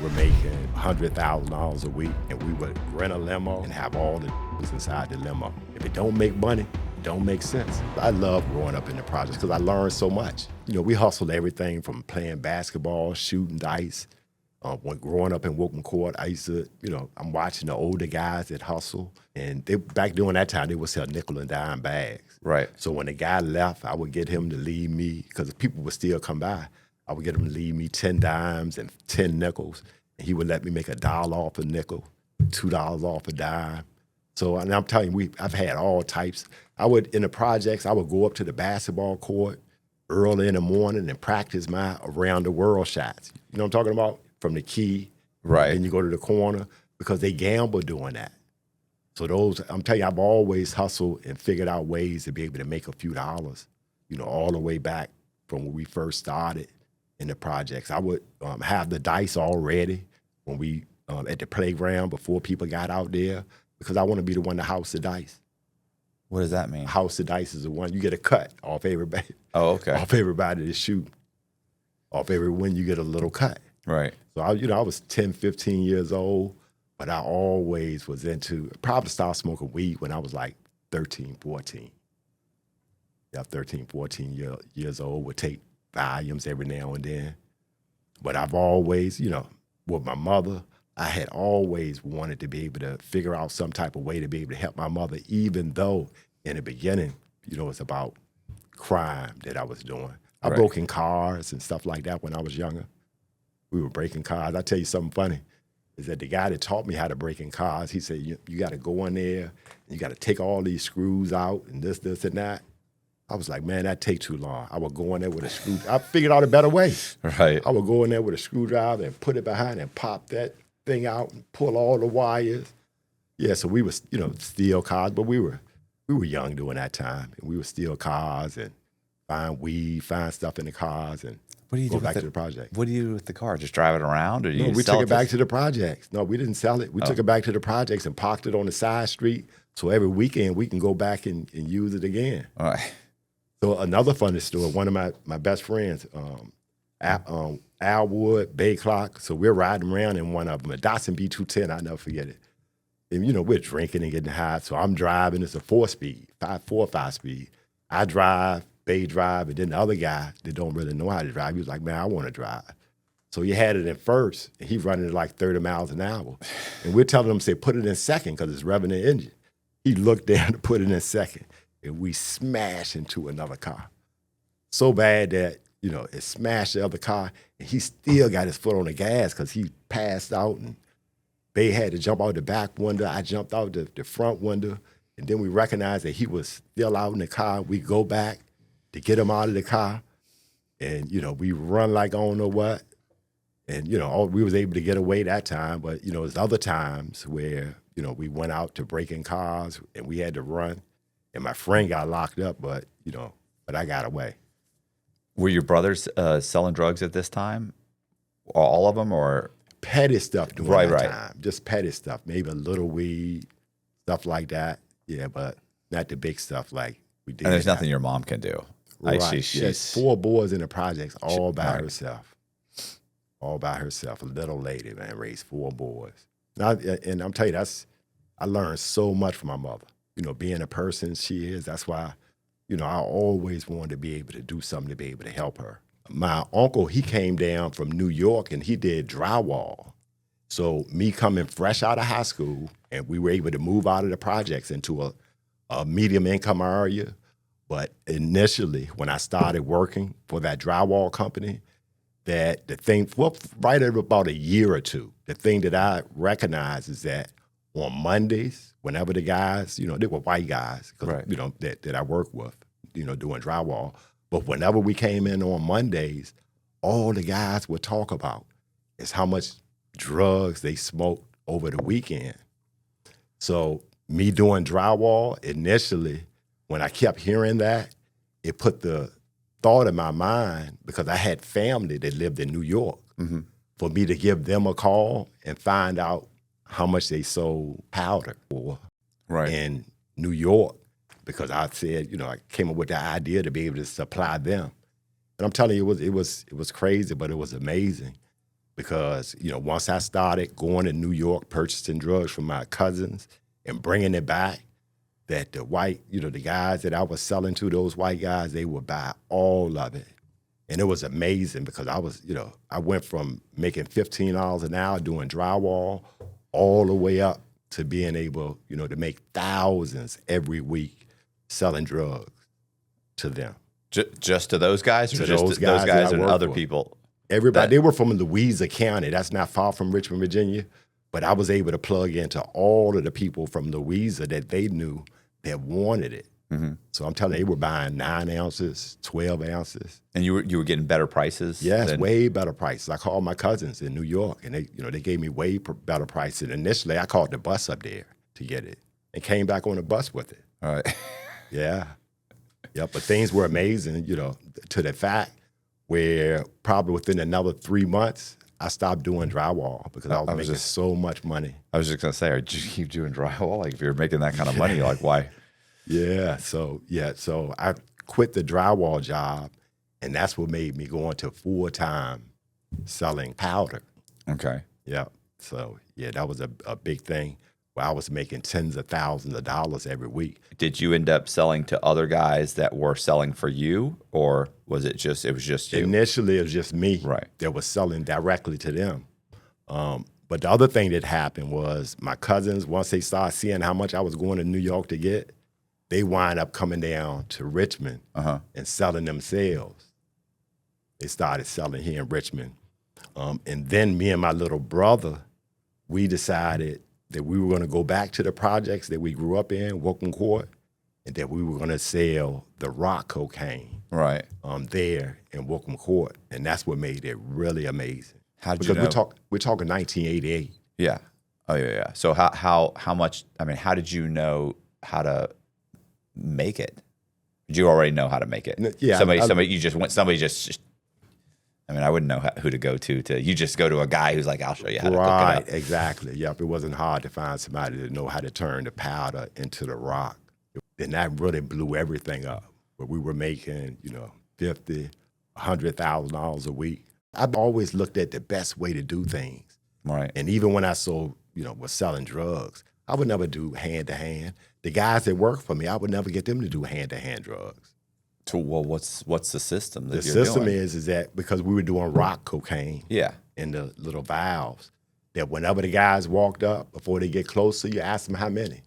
were making $100,000 a week, and we would rent a limo and have all the inside the limo. If it don't make money, it don't make sense. I love growing up in the projects because I learned so much. We hustled everything from playing basketball, shooting dice. When growing up in Woken Court, I used to, I'm watching the older guys that hustle. And back during that time, they would sell nickel and dime bags. Right. So when the guy left, I would get him to leave me, because people would still come by. I would get him to leave me 10 dimes and 10 nickels. And he would let me make $1 off a nickel, $2 off a dime. So, and I'm telling you, I've had all types. In the projects, I would go up to the basketball court early in the morning and practice my around the world shots. You know what I'm talking about? From the key, right? And you go to the corner, because they gamble doing that. So I'm telling you, I've always hustled and figured out ways to be able to make a few dollars, all the way back from when we first started in the projects. I would have the dice all ready when we, at the playground before people got out there, because I want to be the one to house the dice. What does that mean? House the dice is the one, you get a cut off everybody. Oh, okay. Off everybody to shoot. Off every win, you get a little cut. Right. So I was 10, 15 years old, but I always was probably started smoking weed when I was like 13, 14. Yeah, 13, 14 years old, would take volumes every now and then. But I've always, with my mother, I had always wanted to be able to figure out some type of way to be able to help my mother, even though in the beginning, it's about crime that I was doing. I broke in cars and stuff like that when I was younger. We were breaking cars. I'll tell you something funny, is that the guy that taught me how to break in cars, he said, you got to go in there, and you got to take all these screws out and this, and that. I was like, man, that take too long. I would go in there with a screw. I figured out a better way. Right. I would go in there with a screwdriver and put it behind and pop that thing out and pull all the wires. Yeah, so we was, steal cars, but we were young during that time, and we would steal cars and find weed, find stuff in the cars, and what do you go do back to the project. What do you do with the car? Just drive it around, or do you we sell took it back to the projects. No, we didn't sell it. We took it back to the projects and parked it on the side street, so every weekend we can go back and use it again. All right. So another funny story, one of my best friends, Al Wood, Bay Clock, so we're riding around in one of them, a Datsun B210, I'll never forget it. And, we're drinking and getting high, so I'm driving, it's a 4-speed, 4 or 5-speed. I drive, Bay drive, and then the other guy that don't really know how to drive, he was like, man, I want to drive. So he had it in first, and he's running at like 30 miles an hour. And we're telling him, say, put it in second, because it's revving the engine. He looked down to put it in second, and we smashed into another car. So bad that, it smashed the other car, and he still got his foot on the gas because he passed out, and Bay had to jump out the back window. I jumped out the front window, and then we recognized that he was still out in the car. We go back to get him out of the car, and, we run like I don't know what, and, we was able to get away that time, but, there's other times where, we went out to break in cars, and we had to run, and my friend got locked up, but I got away. Were your brothers selling drugs at this time? All of them, or? Petty stuff during that time. Just petty stuff. Maybe a little weed, stuff like that. Yeah, but not the big stuff like we did. And there's nothing your mom can do. Right. She's 4 boys in the projects, all by herself. All by herself. A little lady, man, raised 4 boys. And I'm telling you, I learned so much from my mother. Being a person she is, that's why, I always wanted to be able to do something to be able to help her. My uncle, he came down from New York, and he did drywall. So me coming fresh out of high school, and we were able to move out of the projects into a medium income area. But initially, when I started working for that drywall company, that the thing, right at about a year or two, the thing that I recognized is that on Mondays, whenever the guys, they were white guys, that I work with, doing drywall. But whenever we came in on Mondays, all the guys would talk about is how much drugs they smoked over the weekend. So me doing drywall, initially, when I kept hearing that, it put the thought in my mind, because I had family that lived in New York, for me to give them a call and find out how much they sold powder for in New York, because I said, I came up with the idea to be able to supply them. And I'm telling you, it was crazy, but it was amazing. because, once I started going to New York, purchasing drugs from my cousins and bringing it back, that the white, the guys that I was selling to, those white guys, they would buy all of it. And it was amazing because I went from making $15 an hour doing drywall all the way up to being able, to make thousands every week selling drugs to them. Just to those guys, or To just those to those guys guys that I and work other for. people? Everybody, they were from Louisa County. That's not far from Richmond, Virginia. But I was able to plug into all of the people from Louisa that they knew that wanted it. Mm-hmm. So I'm telling you, they were buying 9 ounces, 12 ounces. And you were getting better prices? Yes, way better prices. I called my cousins in New York, and they gave me way better prices. Initially, I called the bus up there to get it and came back on the bus with it. All right. Yeah. Yep. But things were amazing, to the fact where probably within another 3 months, I stopped doing drywall because I was making so much money. I was just going to say, did you keep doing drywall? Like, if you're making that kind of money, like, why? Yeah. So I quit the drywall job, and that's what made me go into full-time selling powder. Okay. Yeah. So, that was a big thing where I was making tens of thousands of dollars every week. Did you end up selling to other guys that were selling for you, or was it just you? Initially, it was just me that was selling directly to them. But the other thing that happened was my cousins, once they started seeing how much I was going to New York to get, they wind up coming down to Richmond and selling themselves. They started selling here in Richmond. And then me and my little brother, we decided that we were going to go back to the projects that we grew up in, Wookham Court, and that we were going to sell the rock cocaine there in Wookham Court. And that's what made it really amazing. How did you know? We're talking 1988. Yeah. Oh, yeah. So how much, how did you know how to make it? Did you already know how to make it? Yeah. I wouldn't know who to go to. You just go to a guy who's like, I'll show you how to cook it up. Right, exactly. Yep, it wasn't hard to find somebody to know how to turn the powder into the rock. And that really blew everything up. But we were making, $50,000, $100,000 a week. I've always looked at the best way to do things. Right. And even when I was selling drugs, I would never do hand-to-hand. The guys that work for me, I would never get them to do hand-to-hand drugs. So, well, what's the system that the you're system doing? is that because we were doing rock cocaine in the little vials, that whenever the guys walked up, before they get closer, you ask them how many.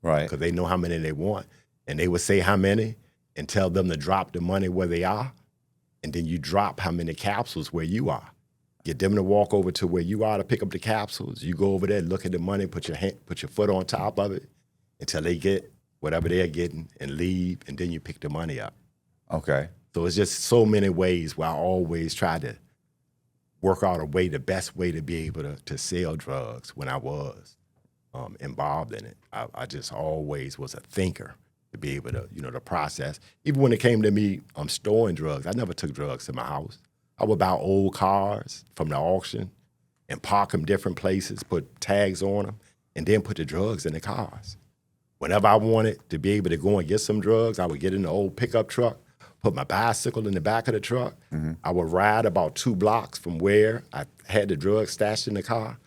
Right. Because they know how many they want. And they would say how many and tell them to drop the money where they are. And then you drop how many capsules where you are. Get them to walk over to where you are to pick up the capsules. You go over there, look at the money, put your foot on top of it until they get whatever they're getting and leave, and then you pick the money up. Okay. So it's just so many ways where I always try to work out the best way to be able to sell drugs when I was involved in it. I just always was a thinker to be able to, to process. Even when it came to me storing drugs, I never took drugs to my house. I would buy old cars from the auction and park them different places, put tags on them, and then put the drugs in the cars. Whenever I wanted to be able to go and get some drugs, I would get in the old pickup truck, put my bicycle in the back of the truck. Mm-hmm. I would ride about 2 blocks from where I had the drugs stashed in the car.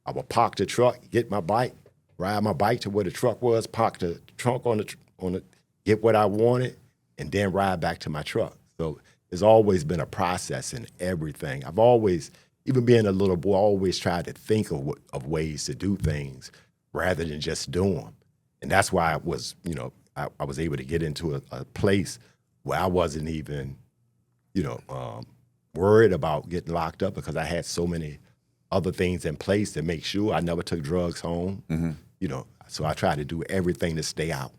I would park the truck, get my bike, ride my bike to where the truck was, park the trunk on the get what I wanted, and then ride back to my truck. So it's always been a process in everything. I've always, even being a little boy, always tried to think of ways to do things rather than just do them. And that's why I was, I was able to get into a place where I wasn't even, worried about getting locked up because I had so many other things in place to make sure I never took drugs home. Mm-hmm. So I tried to do everything to stay out.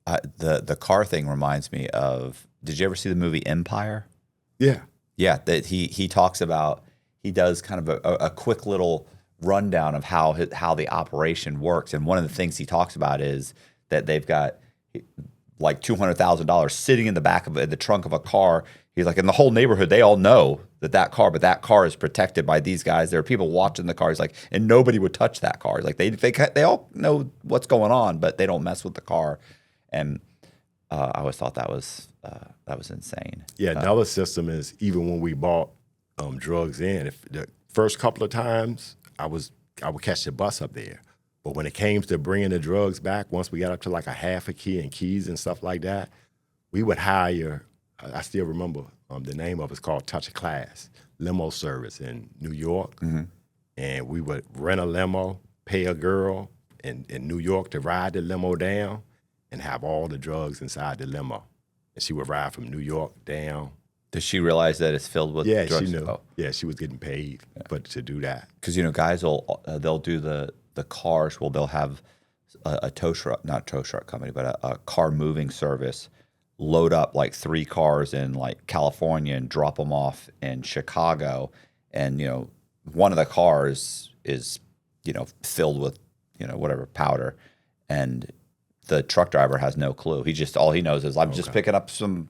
The car thing reminds me of, did you ever see the movie Empire? Yeah. Yeah, that he talks about, he does kind of a quick little rundown of how the operation works. And one of the things he talks about is that they've got like $200,000 sitting in the back of the trunk of a car. He's like, in the whole neighborhood, they all know that car is protected by these guys. There are people watching the car. He's like, and nobody would touch that car. Like they all know what's going on, but they don't mess with the car. And I always thought that was insane. Yeah, another system is even when we bought drugs in. If the first couple of times, I would catch the bus up there. But when it came to bringing the drugs back, once we got up to like a half a key and keys and stuff like that, we would hire, I still remember the name of it's called Touch of Class, limo service in New York. And we would rent a limo, pay a girl in New York to ride the limo down and have all the drugs inside the limo. And she would ride from New York down. Does she realize that it's filled with drugs? Yeah, she knew. Yeah, she was getting paid but to do that. Because, guys they'll do the cars. Well, they'll have a tow truck, not tow truck company, but a car moving service, load up like 3 cars in like California and drop them off in Chicago. And, one of the cars is, filled with, whatever powder. And the truck driver has no clue. All he knows is I'm just picking up some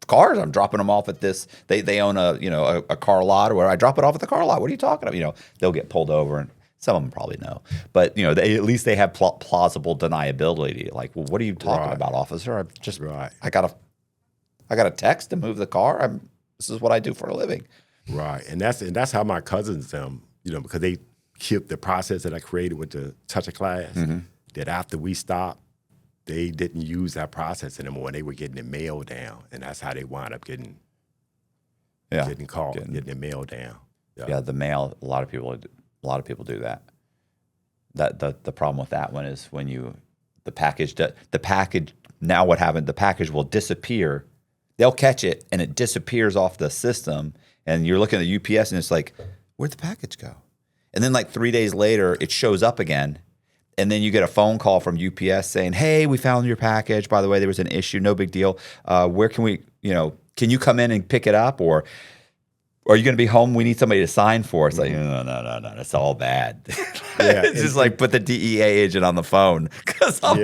cars. I'm dropping them off at this. They own a car lot, or where I drop it off at the car lot. What are you talking about? They'll get pulled over, and some of them probably know. But at least they have plausible deniability. Like, well, what are you talking about, officer? I got a text to move the car. This is what I do for a living. Right, and that's how my cousins because they kept the process that I created with the Touch of Class. That after we stopped, they didn't use that process anymore. They were getting the mail down, and that's how they wound up getting caught, getting the mail down. Yeah, the mail. A lot of people do that. The problem with that one is when the package. Now what happened? The package will disappear. They'll catch it, and it disappears off the system. And you're looking at the UPS, and it's like, where'd the package go? And then like 3 days later, it shows up again. And then you get a phone call from UPS saying, hey, we found your package. By the way, there was an issue. No big deal. Where can we, can you come in and pick it up? Or are you going to be home? We need somebody to sign for us. Like, no. It's all bad. Yeah, it's just like put the DEA agent on the phone because I'm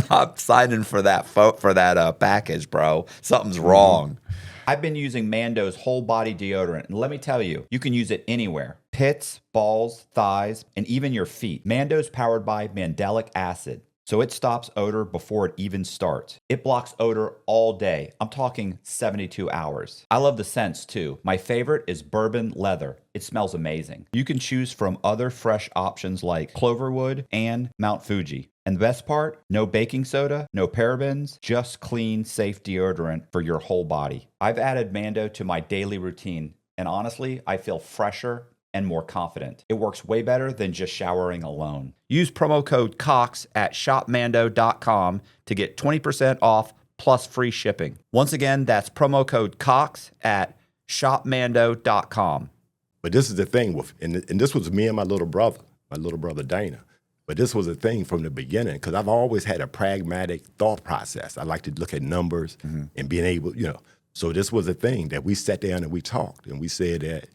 not signing for that package, bro. Something's wrong. I've been using Mando's whole body deodorant, and let me tell you, you can use it anywhere. Pits, balls, thighs, and even your feet. Mando's powered by mandelic acid, so it stops odor before it even starts. It blocks odor all day. I'm talking 72 hours. I love the scents too. My favorite is bourbon leather. It smells amazing. You can choose from other fresh options like Cloverwood and Mount Fuji. And the best part, no baking soda, no parabens, just clean, safe deodorant for your whole body. I've added Mando to my daily routine, and honestly, I feel fresher and more confident. It works way better than just showering alone. Use promo code COX at shopmando.com to get 20% off plus free shipping. Once again, that's promo code COX at shopmando.com. But this is the thing, and this was me and my little brother Dana. But this was a thing from the beginning because I've always had a pragmatic thought process. I like to look at numbers and being able, So this was a thing that we sat down and we talked, and we said that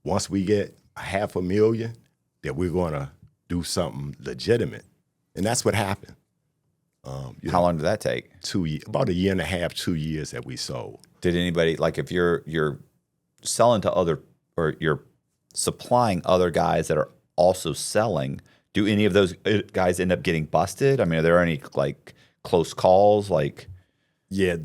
once we get $500,000, that we're going to do something legitimate. And that's what happened. How long did that take? 2 years, about 1.5 years, 2 years that we sold. Did anybody, like if you're selling to other, or you're supplying other guys that are also selling, do any of those guys end up getting busted? I mean, are there any like close calls? Like, yeah,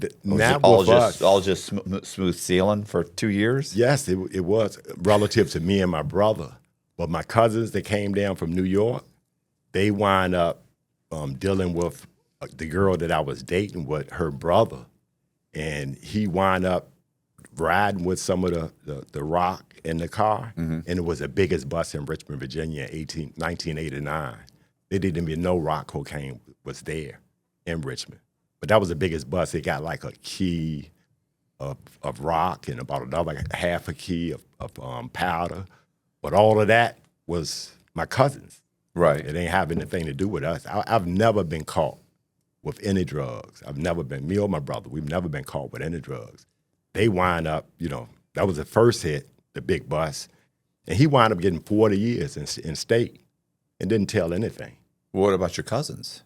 all just smooth sailing for 2 years. Yes, it was relative to me and my brother. But my cousins that came down from New York, they wind up dealing with the girl that I was dating with her brother, and he wind up riding with some of the rock in the car, and it was the biggest bust in Richmond, Virginia in 1989. They didn't even know rock cocaine was there in Richmond. But that was the biggest bust. They got like a key of rock and about another like half a key of powder. But all of that was my cousins. Right. It ain't have anything to do with us. I've never been caught with any drugs. Me or my brother, we've never been caught with any drugs. They wind up, that was the first hit, the big bust. And he wound up getting 40 years in state and didn't tell anything. What about your cousins?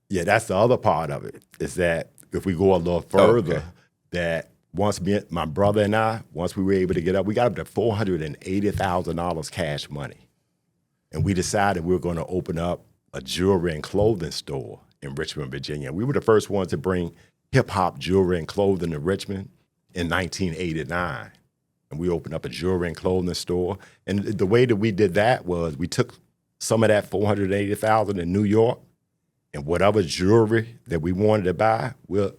Yeah, that's the other part of it, is that if we go a little further, that once my brother and I, once we were able to get up, we got up to $480,000 cash money. And we decided we were going to open up a jewelry and clothing store in Richmond, Virginia. We were the first ones to bring hip-hop jewelry and clothing to Richmond in 1989. and we opened up a jewelry and clothing store. And the way that we did that was we took some of that $480,000 in New York, and whatever jewelry that we wanted to buy, we'll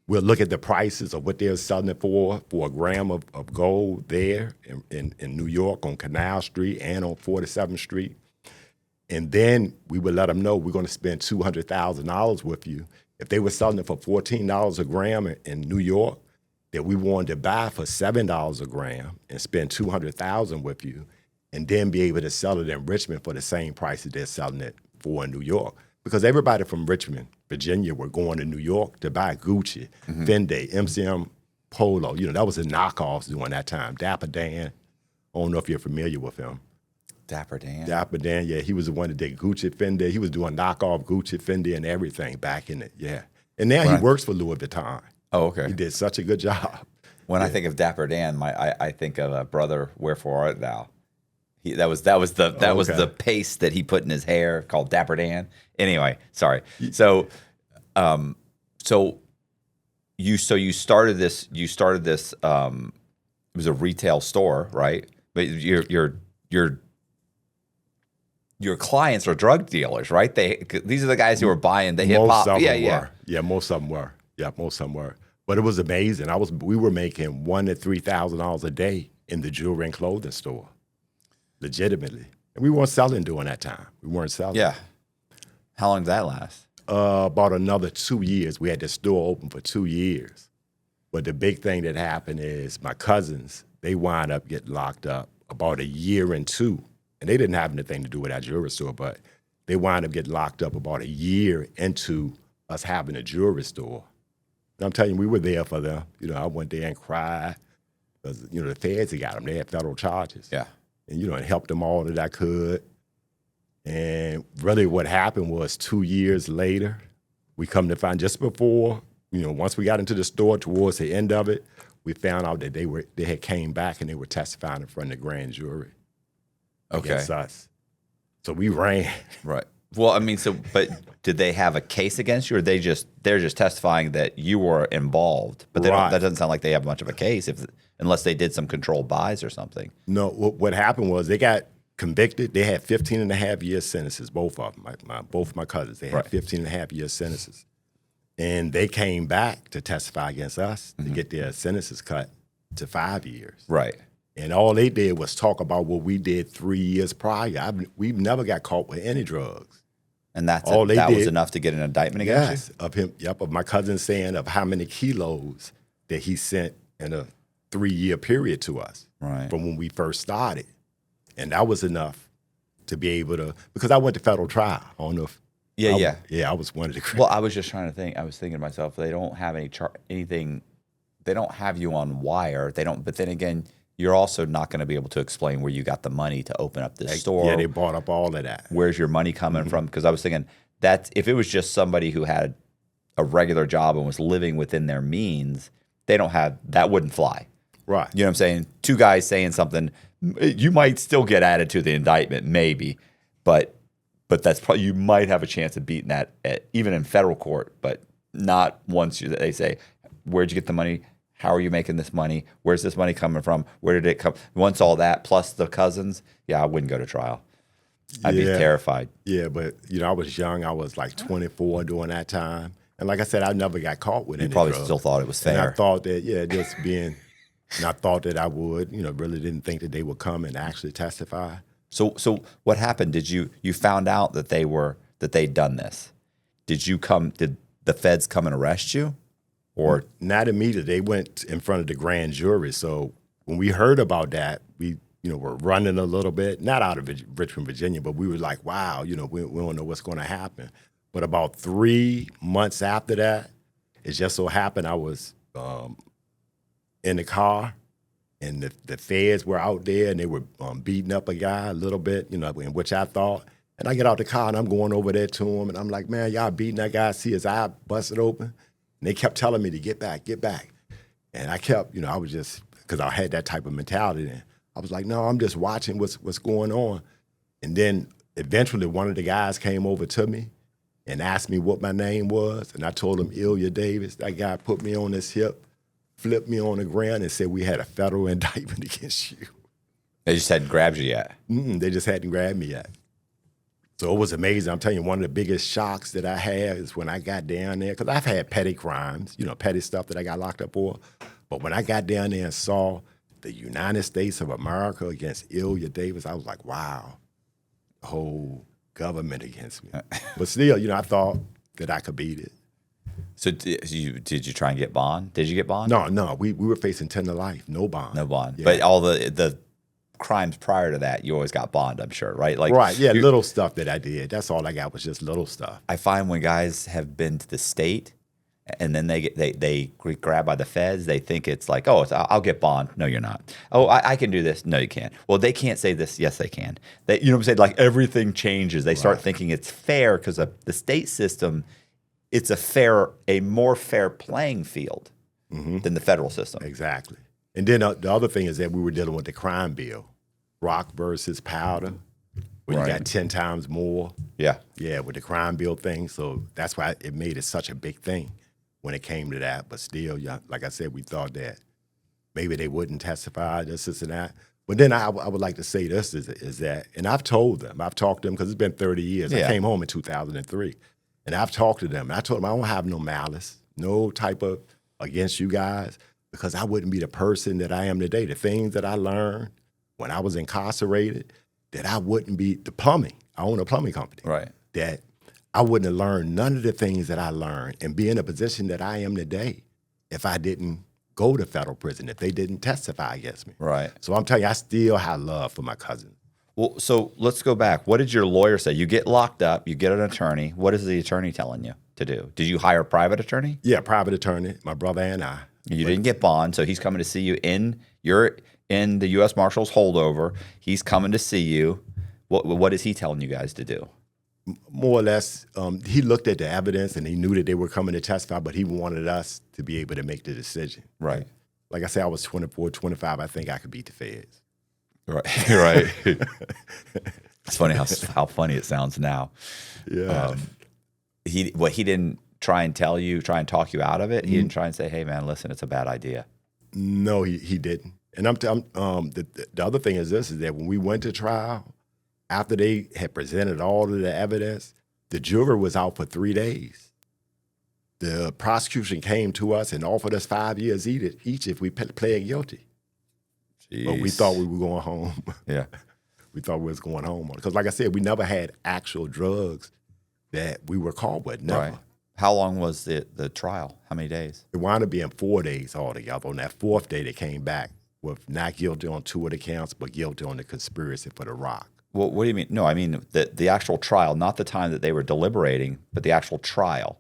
look at the prices of what they're selling it for a gram of gold there in New York on Canal Street and on 47th Street. And then we would let them know we're going to spend $200,000 with you. If they were selling it for $14 a gram in New York, that we wanted to buy for $7 a gram and spend $200,000 with you, and then be able to sell it in Richmond for the same price that they're selling it for in New York. Because everybody from Richmond, Virginia, were going to New York to buy Gucci, Fendi, MCM Polo. You know, that was the knockoffs during that time. Dapper Dan, I don't know if you're familiar with him. Dapper Dan? Dapper Dan, yeah, he was the one that did Gucci, Fendi. He was doing knockoff Gucci, Fendi, and everything back in it, yeah. And now he works for Louis Vuitton. Oh, okay. He did such a good job. When I think of Dapper Dan, I think of a Brother, Wherefore Art Thou? That was the paste that he put in his hair called Dapper Dan. Anyway, sorry. So you started this. It was a retail store, right? But your clients are drug dealers, right? These are the guys who are buying the hip hop. Yeah, most of them were. Yeah, most of them were. But it was amazing. We were making $1,000 to $3,000 a day in the jewelry and clothing store, legitimately. And we weren't selling during that time. We weren't selling. Yeah. How long did that last? About another 2 years. We had the store open for 2 years. But the big thing that happened is my cousins, they wound up getting locked up about a year and two. And they didn't have anything to do with our jewelry store, but they wound up getting locked up about a year into us having a jewelry store. And I'm telling you, we were there for them. You know, I went there and cried because, you know, the feds had got them. They had federal charges. Yeah. And, you know, and helped them all that I could. And really what happened was 2 years later, we come to find just before, you know, once we got into the store towards the end of it, we found out that they had came back and they were testifying in front of the grand jury against us. So we ran. Right. Well, I mean, but did they have a case against you, or they're just testifying that you were involved? But that doesn't sound like they have much of a case unless they did some controlled buys or something. No, what happened was they got convicted. They had 15-and-a-half-year sentences, both of them. Both my cousins, they had 15-and-a-half-year sentences. And they came back to testify against us to get their sentences cut to 5 years. Right. And all they did was talk about what we did 3 years prior. We've never got caught with any drugs. And that was enough to get an indictment against you? Of him, of my cousin saying of how many kilos that he sent in a 3-year period to us from when we first started. And that was enough to be able to, because I went to federal trial. I don't know if I was one of the. Well, I was just trying to think. I was thinking to myself, they don't have anything. They don't have you on wire. They don't. But then again, you're also not going to be able to explain where you got the money to open up this store. Yeah, they bought up all of that. Where's your money coming from? Because I was thinking that if it was just somebody who had a regular job and was living within their means, that wouldn't fly. Right. You know what I'm saying? Two guys saying something, you might still get added to the indictment, maybe, but that's probably, you might have a chance of beating that even in federal court, but not once they say, where'd you get the money? How are you making this money? Where's this money coming from? Where did it come? Once all that, plus the cousins, I wouldn't go to trial. I'd be terrified. Yeah, but, you know, I was young. I was like 24 during that time. And like I said, I never got caught with any drugs. You probably still thought it was fair. And I thought that, just being, and I thought that I would, you know, really didn't think that they would come and actually testify. So what happened? Did you found out that they'd done this? Did the feds come and arrest you? Or not immediately. They went in front of the grand jury. So when we heard about that, we, you know, were running a little bit, not out of Richmond, Virginia, but we were like, wow, you know, we don't know what's going to happen. But about 3 months after that, it just so happened I was in the car, and the feds were out there, and they were beating up a guy a little bit, you know, in which I thought. And I get out the car, and I'm going over there to him, and I'm like, man, y'all beating that guy, see his eye busted open? And they kept telling me to get back. And I kept, you know, I was just, because I had that type of mentality then. I was like, no, I'm just watching what's going on. And then eventually one of the guys came over to me and asked me what my name was. And I told him Illya Davis. That guy put me on his hip flipped me on the ground and said we had a federal indictment against you. They just hadn't grabbed you yet. They just hadn't grabbed me yet. So it was amazing. I'm telling you, one of the biggest shocks that I had is when I got down there, because I've had petty crimes, petty stuff that I got locked up for. But when I got down there and saw the United States of America against Illya Davis, I was like, wow, the whole government against me. But still, I thought that I could beat it. So did you try and get bond? Did you get bond? No, we were facing 10 to life, no bond. No bond. Yeah. But all the crimes prior to that, you always got bond, I'm sure, right? Right, yeah, little stuff that I did. That's all I got was just little stuff. I find when guys have been to the state and then they get grabbed by the feds, they think it's like, oh, I'll get bond. No, you're not. Oh, I can do this. No, you can't. Well, they can't say this. Yes, they can. You know what I'm saying? Like everything changes. They start thinking it's fair because the state system, it's a more fair playing field than the federal system. Exactly. And then the other thing is that we were dealing with the crime bill, rock versus powder, where you got 10 times more. Yeah. Yeah, with the crime bill thing. So that's why it made it such a big thing when it came to that. But still, like I said, we thought that maybe they wouldn't testify, this and that. But then I would like to say this is that, and I've told them, I've talked to them because it's been 30 years. Yeah. I came home in 2003. And I've talked to them. And I told them I don't have no malice, no type of against you guys, because I wouldn't be the person that I am today. The things that I learned when I was incarcerated, that I wouldn't be the plumbing. I own a plumbing company. Right. That I wouldn't have learned none of the things that I learned and be in a position that I am today if I didn't go to federal prison, if they didn't testify against me. Right. So I'm telling you, I still have love for my cousins. Well, so let's go back. What did your lawyer say? You get locked up, you get an attorney. What is the attorney telling you to do? Did you hire a private attorney? Yeah, private attorney, my brother and I. You didn't get bond, so he's coming to see you you're in the U.S. Marshals holdover. He's coming to see you. What is he telling you guys to do? More or less, he looked at the evidence and he knew that they were coming to testify, but he wanted us to be able to make the decision. Right. Like I said, I was 24, 25. I think I could beat the feds. Right. Right. It's funny how funny it sounds now. Yeah. He didn't try and talk you out of it. He didn't try and say, "Hey, man, listen, it's a bad idea." No, he didn't. And the other thing is this: is that when we went to trial, after they had presented all of the evidence, the jury was out for 3 days. The prosecution came to us and offered us 5 years each if we pled guilty. Jeez. But we thought we were going home. Yeah. We thought we was going home. Because like I said, we never had actual drugs that we were caught with, never. Right. How long was the trial? How many days? It wound up being 4 days altogether. On that fourth day, they came back with not guilty on 2 of the counts, but guilty on the conspiracy for the rock. Well, what do you mean? No, I mean the actual trial, not the time that they were deliberating, but the actual trial.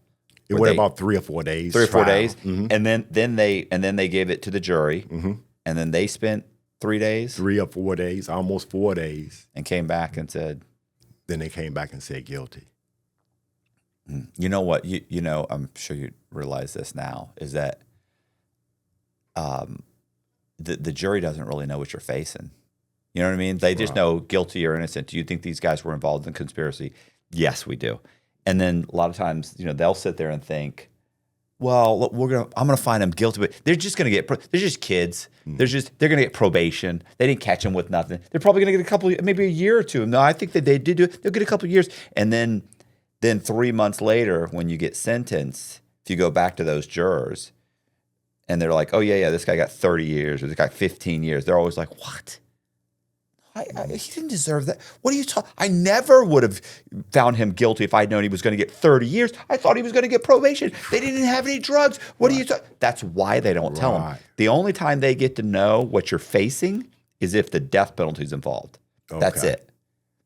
It went about 3 or 4 days. 3 or 4 days, Mm-hmm. and then they gave it to the jury, and then they spent 3 days, 3 or 4 days, almost 4 days. and came back and said, Then they came back and said guilty. "You know what? You know, I'm sure you realize this now is that the jury doesn't really know what you're facing. You know what I mean? They just know guilty or innocent. Do you think these guys were involved in conspiracy? Yes, we do. And then a lot of times, they'll sit there and think, well, look, I'm gonna find them guilty, but they're just gonna get. They're just kids. They're gonna get probation. They didn't catch them with nothing. They're probably gonna get maybe a year or two. No, I think that they did do it. They'll get a couple of years, and then 3 months later, when you get sentenced, if you go back to those jurors, and they're like, oh yeah, this guy got 30 years or this guy 15 years. They're always like, what? He didn't deserve that. What are you talking? I never would have found him guilty if I'd known he was going to get 30 years. I thought he was going to get probation. They didn't have any drugs. What are you talking? That's why they don't tell him. The only time they get to know what you're facing is if the death penalty is involved. Okay. That's it.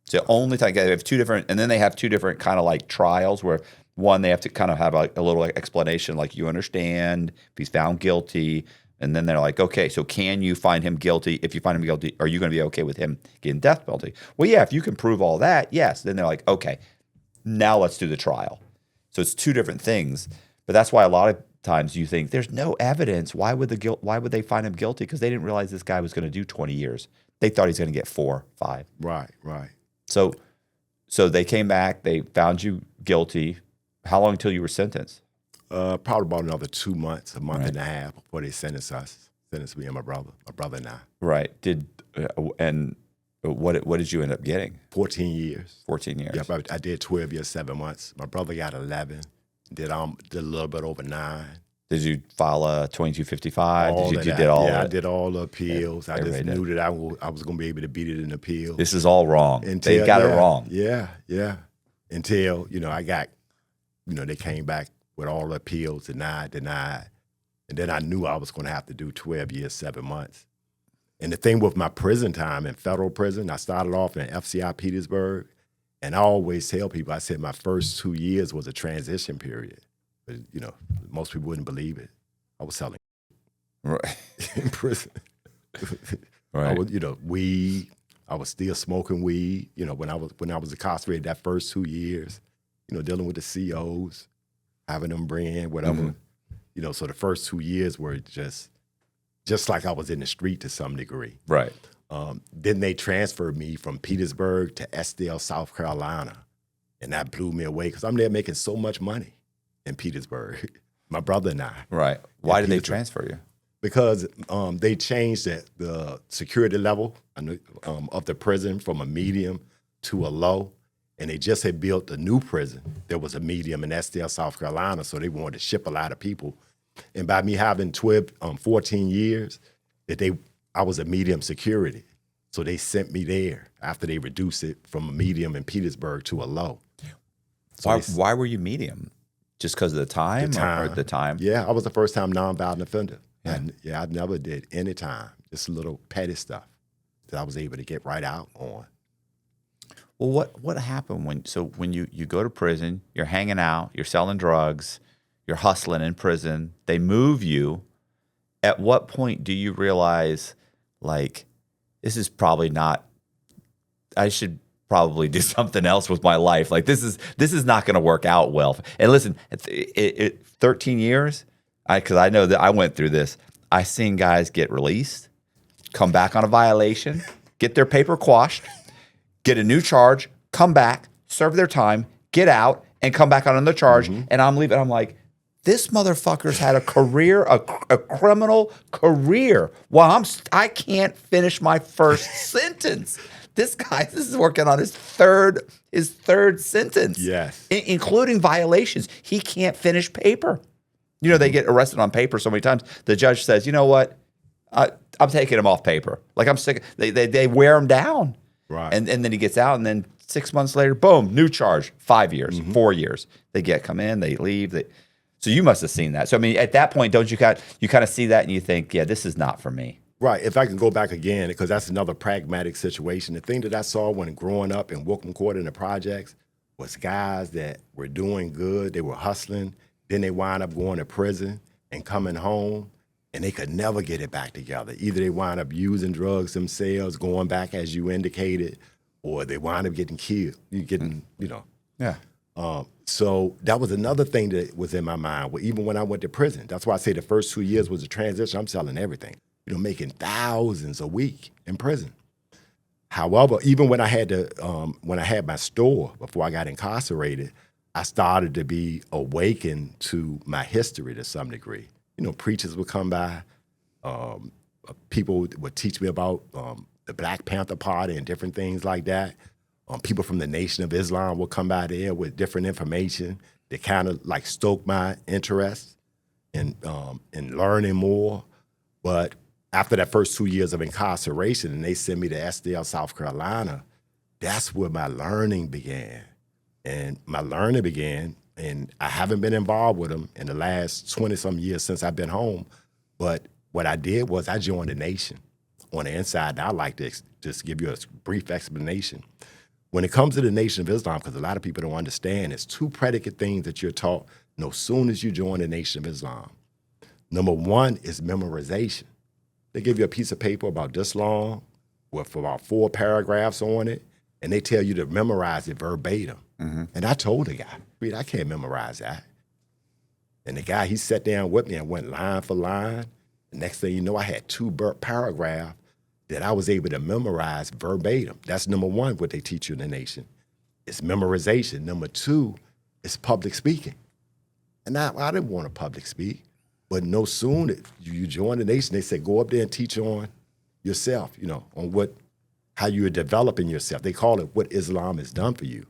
It's the only time. They have 2 different, and then they have 2 different kind of like trials where one, they have to kind of have a little explanation, like you understand if he's found guilty. And then they're like, okay, so can you find him guilty? If you find him guilty, are you going to be okay with him getting death penalty? Well, yeah, if you can prove all that, yes. Then they're like, okay, now let's do the trial. So it's 2 different things. But that's why a lot of times you think there's no evidence. Why would they find him guilty? Because they didn't realize this guy was going to do 20 years. They thought he's going to get 4, 5. Right. So they came back. They found you guilty. How long until you were sentenced? Probably about another 2 months, a month Right. and a half before they sentenced me and my brother and I. Right. And what did you end up getting? 14 years. 14 years. Yep, I did 12 years, 7 months. My brother got 11. Did a little bit over 9. Did you file a 2255? All Did of you that. did all Yeah, of I it? did all the appeals. I just Everybody knew that I was going to be able to beat it in appeals. This is all wrong. They got it wrong. Yeah. Until, I got, they came back with all the appeals, denied. And then I knew I was going to have to do 12 years, 7 months. And the thing with my prison time in federal prison, I started off in FCI Petersburg. And I always tell people, I said my first 2 years was a transition period. But, most people wouldn't believe it. I was selling Right. in prison. Right. I was, weed. I was still smoking weed. When I was incarcerated that first 2 years, dealing with the COs, having them bring in whatever. Mm-hmm. So the first 2 years were just like I was in the street to some degree. Right. Then they transferred me from Petersburg to Estill, South Carolina, and that blew me away because I'm there making so much money in Petersburg. My brother and I. Right. Why did they Petersburg. transfer you? Because they changed the security level of the prison from a medium to a low, and they just had built a new prison. There was a medium in Estill, South Carolina, so they wanted to ship a lot of people. And by me having 14 years, I was a medium security. So they sent me there after they reduced it from a medium in Petersburg to a low. So Why were you medium? Just because of the time? Or the time? Yeah, I was the first time nonviolent offender. Yeah. I never did any time, just little petty stuff that I was able to get right out on. Well, what happened when you go to prison, you're hanging out, you're selling drugs, you're hustling in prison, they move you. At what point do you realize, like, this is probably not, I should probably do something else with my life. Like, this is not going to work out well. And listen, 13 years, because I know that I went through this. I seen guys get released, come back on a violation, get their paper quashed, get a new charge, come back, serve their time, get out, and come back on another charge. Mm-hmm. And I'm leaving. I'm like, this motherfucker's had a career, a criminal career. Well, I can't finish my first sentence. This is working on his third sentence. Yes. Including violations. He can't finish paper. They get arrested on paper so many times. The judge says, you know what? I'm taking him off paper. Like, I'm sick. They wear him down. Right. And then he gets out, and then 6 months later, boom, new charge. 5 years, 4 years. They come in, they leave. So you must have seen that. So I mean, at that point, don't you kind of see that and you think, yeah, this is not for me. Right. If I can go back again, because that's another pragmatic situation. The thing that I saw when growing up in Wookham Court in the projects was guys that were doing good. They were hustling. Then they wind up going to prison and coming home, and they could never get it back together. Either they wind up using drugs themselves, going back as you indicated, or they wind up getting killed. Yeah. So that was another thing that was in my mind. Well, even when I went to prison, that's why I say the first 2 years was a transition. I'm selling everything, making thousands a week in prison. However, even when I had my store before I got incarcerated, I started to be awakened to my history to some degree. Preachers would come by, people would teach me about the Black Panther Party and different things like that. People from the Nation of Islam would come by there with different information that kind of like stoked my interest in learning more. But after that first 2 years of incarceration, and they sent me to Estill, South Carolina, that's where my learning began. And my learning began, and I haven't been involved with them in the last 20-some years since I've been home. But what I did was I joined the Nation on the inside. And I'd like to just give you a brief explanation. When it comes to the Nation of Islam, because a lot of people don't understand, it's 2 predicate things that you're taught no soon as you join the Nation of Islam. Number 1 is memorization. They give you a piece of paper about this long with about 4 paragraphs on it, and they tell you to memorize it verbatim. Mm-hmm. And I told the guy, I can't memorize that. And the guy, he sat down with me and went line for line. The next thing you know, I had 2 paragraphs that I was able to memorize verbatim. That's number 1, what they teach you in the Nation. It's memorization. Number 2 is public speaking. And I didn't want to public speak. But no sooner you join the nation, they said, go up there and teach on yourself, on how you're developing yourself. They call it what Islam has done for you.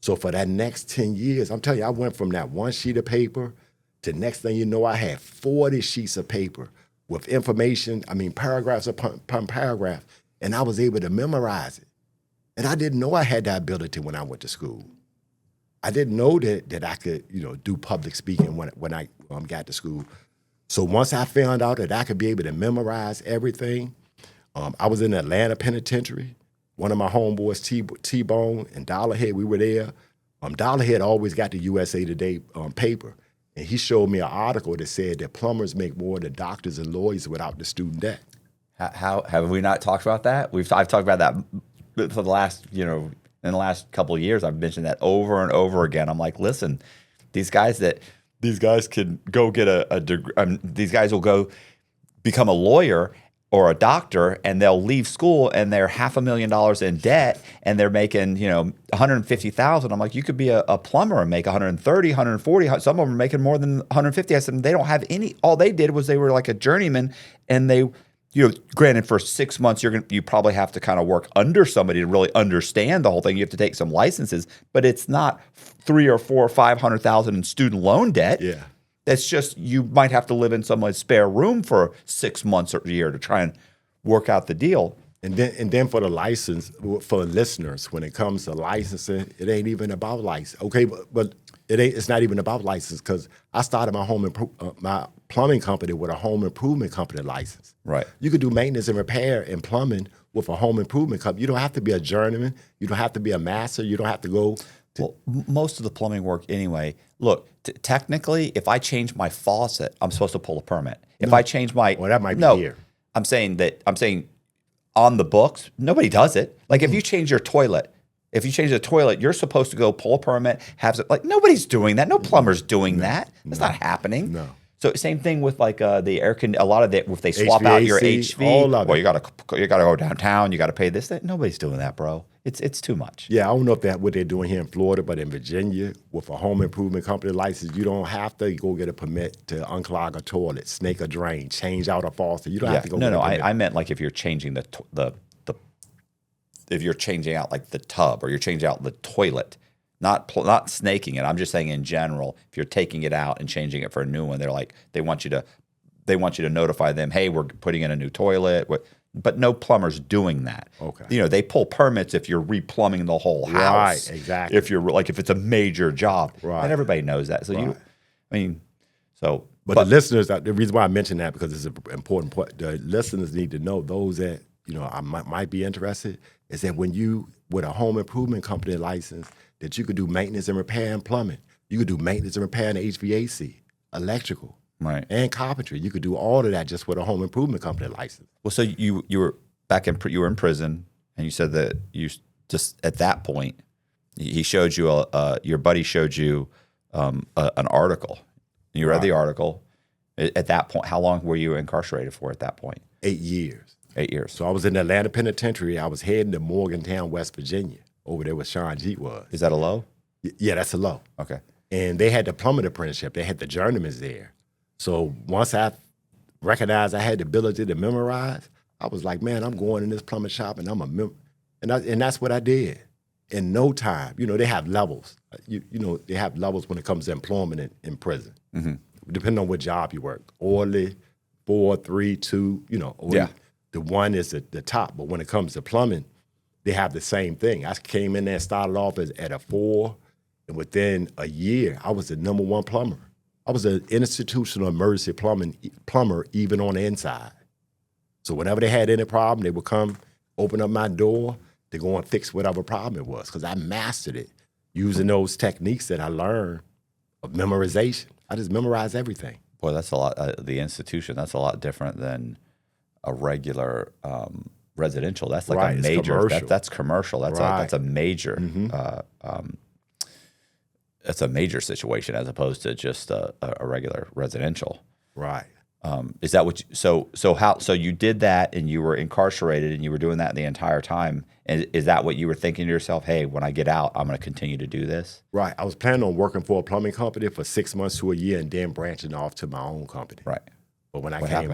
So for that next 10 years, I'm telling you, I went from that one sheet of paper to next thing you know, I had 40 sheets of paper with information, paragraphs upon paragraph, and I was able to memorize it. And I didn't know I had that ability when I went to school. I didn't know that I could, do public speaking when I got to school. So once I found out that I could be able to memorize everything, I was in the Atlanta Penitentiary. One of my homeboys, T-Bone and Dollarhead, we were there. Dollarhead always got the USA Today paper. And he showed me an article that said that plumbers make more than doctors and lawyers without the student debt. How have we not talked about that? I've talked about that for the last, in the last couple of years. I've mentioned that over and over again. I'm like, listen, these guys can go get a degree. These guys will go become a lawyer or a doctor, and they'll leave school and they're $500,000 in debt, and they're making $150,000. I'm like, you could be a plumber and make 130, 140. Some of them are making more than 150. I said they don't have any. All they did was they were like a journeyman, and they, granted for 6 months you probably have to kind of work under somebody to really understand the whole thing. You have to take some licenses, but it's not 3 or 4 or 500,000 in student loan debt. Yeah. That's just, you might have to live in someone's spare room for 6 months or a year to try and work out the deal. And then for the license, for listeners, when it comes to licensing, it ain't even about license. Okay, but it's not even about license, because I started my plumbing company with a home improvement company license. Right. You could do maintenance and repair and plumbing with a home improvement company. You don't have to be a journeyman. You don't have to be a master. You don't have to go. Well, most of the plumbing work anyway. Look, technically, if I change my faucet, I'm supposed to pull a permit. If I change my that might be here. I'm saying on the books, nobody does it. Like if you change your toilet, you're supposed to go pull a permit. Nobody's doing that. No plumber's doing that. That's not happening. No. So same thing with like the air con. A lot of if they swap out your HV, all of it. you gotta go downtown. You gotta pay this. Nobody's doing that, bro. It's too much. Yeah, I don't know if what they're doing here in Florida, but in Virginia, with a home improvement company license, you don't have to go get a permit to unclog a toilet, snake a drain, change out a faucet. You don't have to go. No. I meant like if you're changing if you're changing out like the tub, or you're changing out the toilet, not snaking it. I'm just saying in general, if you're taking it out and changing it for a new one, they're like they want you to notify them, hey, we're putting in a new toilet. But no plumber's doing that. Okay. They pull permits if you're replumbing the whole house. Right, exactly. If it's a major job. Right. And everybody knows that. So But the listeners, the reason why I mention that, because it's an important point. The listeners need to know, those that I might be interested, is that when you with a home improvement company license, that you could do maintenance and repair and plumbing. You could do maintenance and repair and HVAC, electrical. Right. And carpentry. You could do all of that just with a home improvement company license. Well, so you were you were in prison, and you said that you just at that point, he showed you your buddy showed you an article. You read the article. At that point, how long were you incarcerated for? At that point, 8 years. 8 years. So I was in the Atlanta Penitentiary. I was heading to Morgantown, West Virginia, over there where Sean G was. Is that a low? Yeah, that's a low. Okay. And they had the plumbing apprenticeship. They had the journeymen there. So once I recognized I had the ability to memorize, I was like, man, I'm going in this plumbing shop and I'm and that's what I did. In no time, they have levels. They have levels when it comes to employment in prison, depending on what job you work. Orderly, 4, 3, 2, the one is the top. But when it comes to plumbing, they have the same thing. I came in there and started off at a 4, and within a year, I was the number 1 plumber. I was an institutional emergency plumber, even on the inside. So whenever they had any problem, they would come, open up my door to go and fix whatever problem it was, because I mastered it using those techniques that I learned of memorization. I just memorized everything. Boy, that's a lot. The institution, that's a lot different than a regular residential. That's like a major. Commercial. That's commercial. That's a major. That's a major situation as opposed to just a regular residential. Right. Is that what? So you did that, and you were incarcerated, and you were doing that the entire time. And is that what you were thinking to yourself? Hey, when I get out, I'm going to continue to do this. Right. I was planning on working for a plumbing company for 6 months to a year, and then branching off to my own company. Right. But when I What came happened?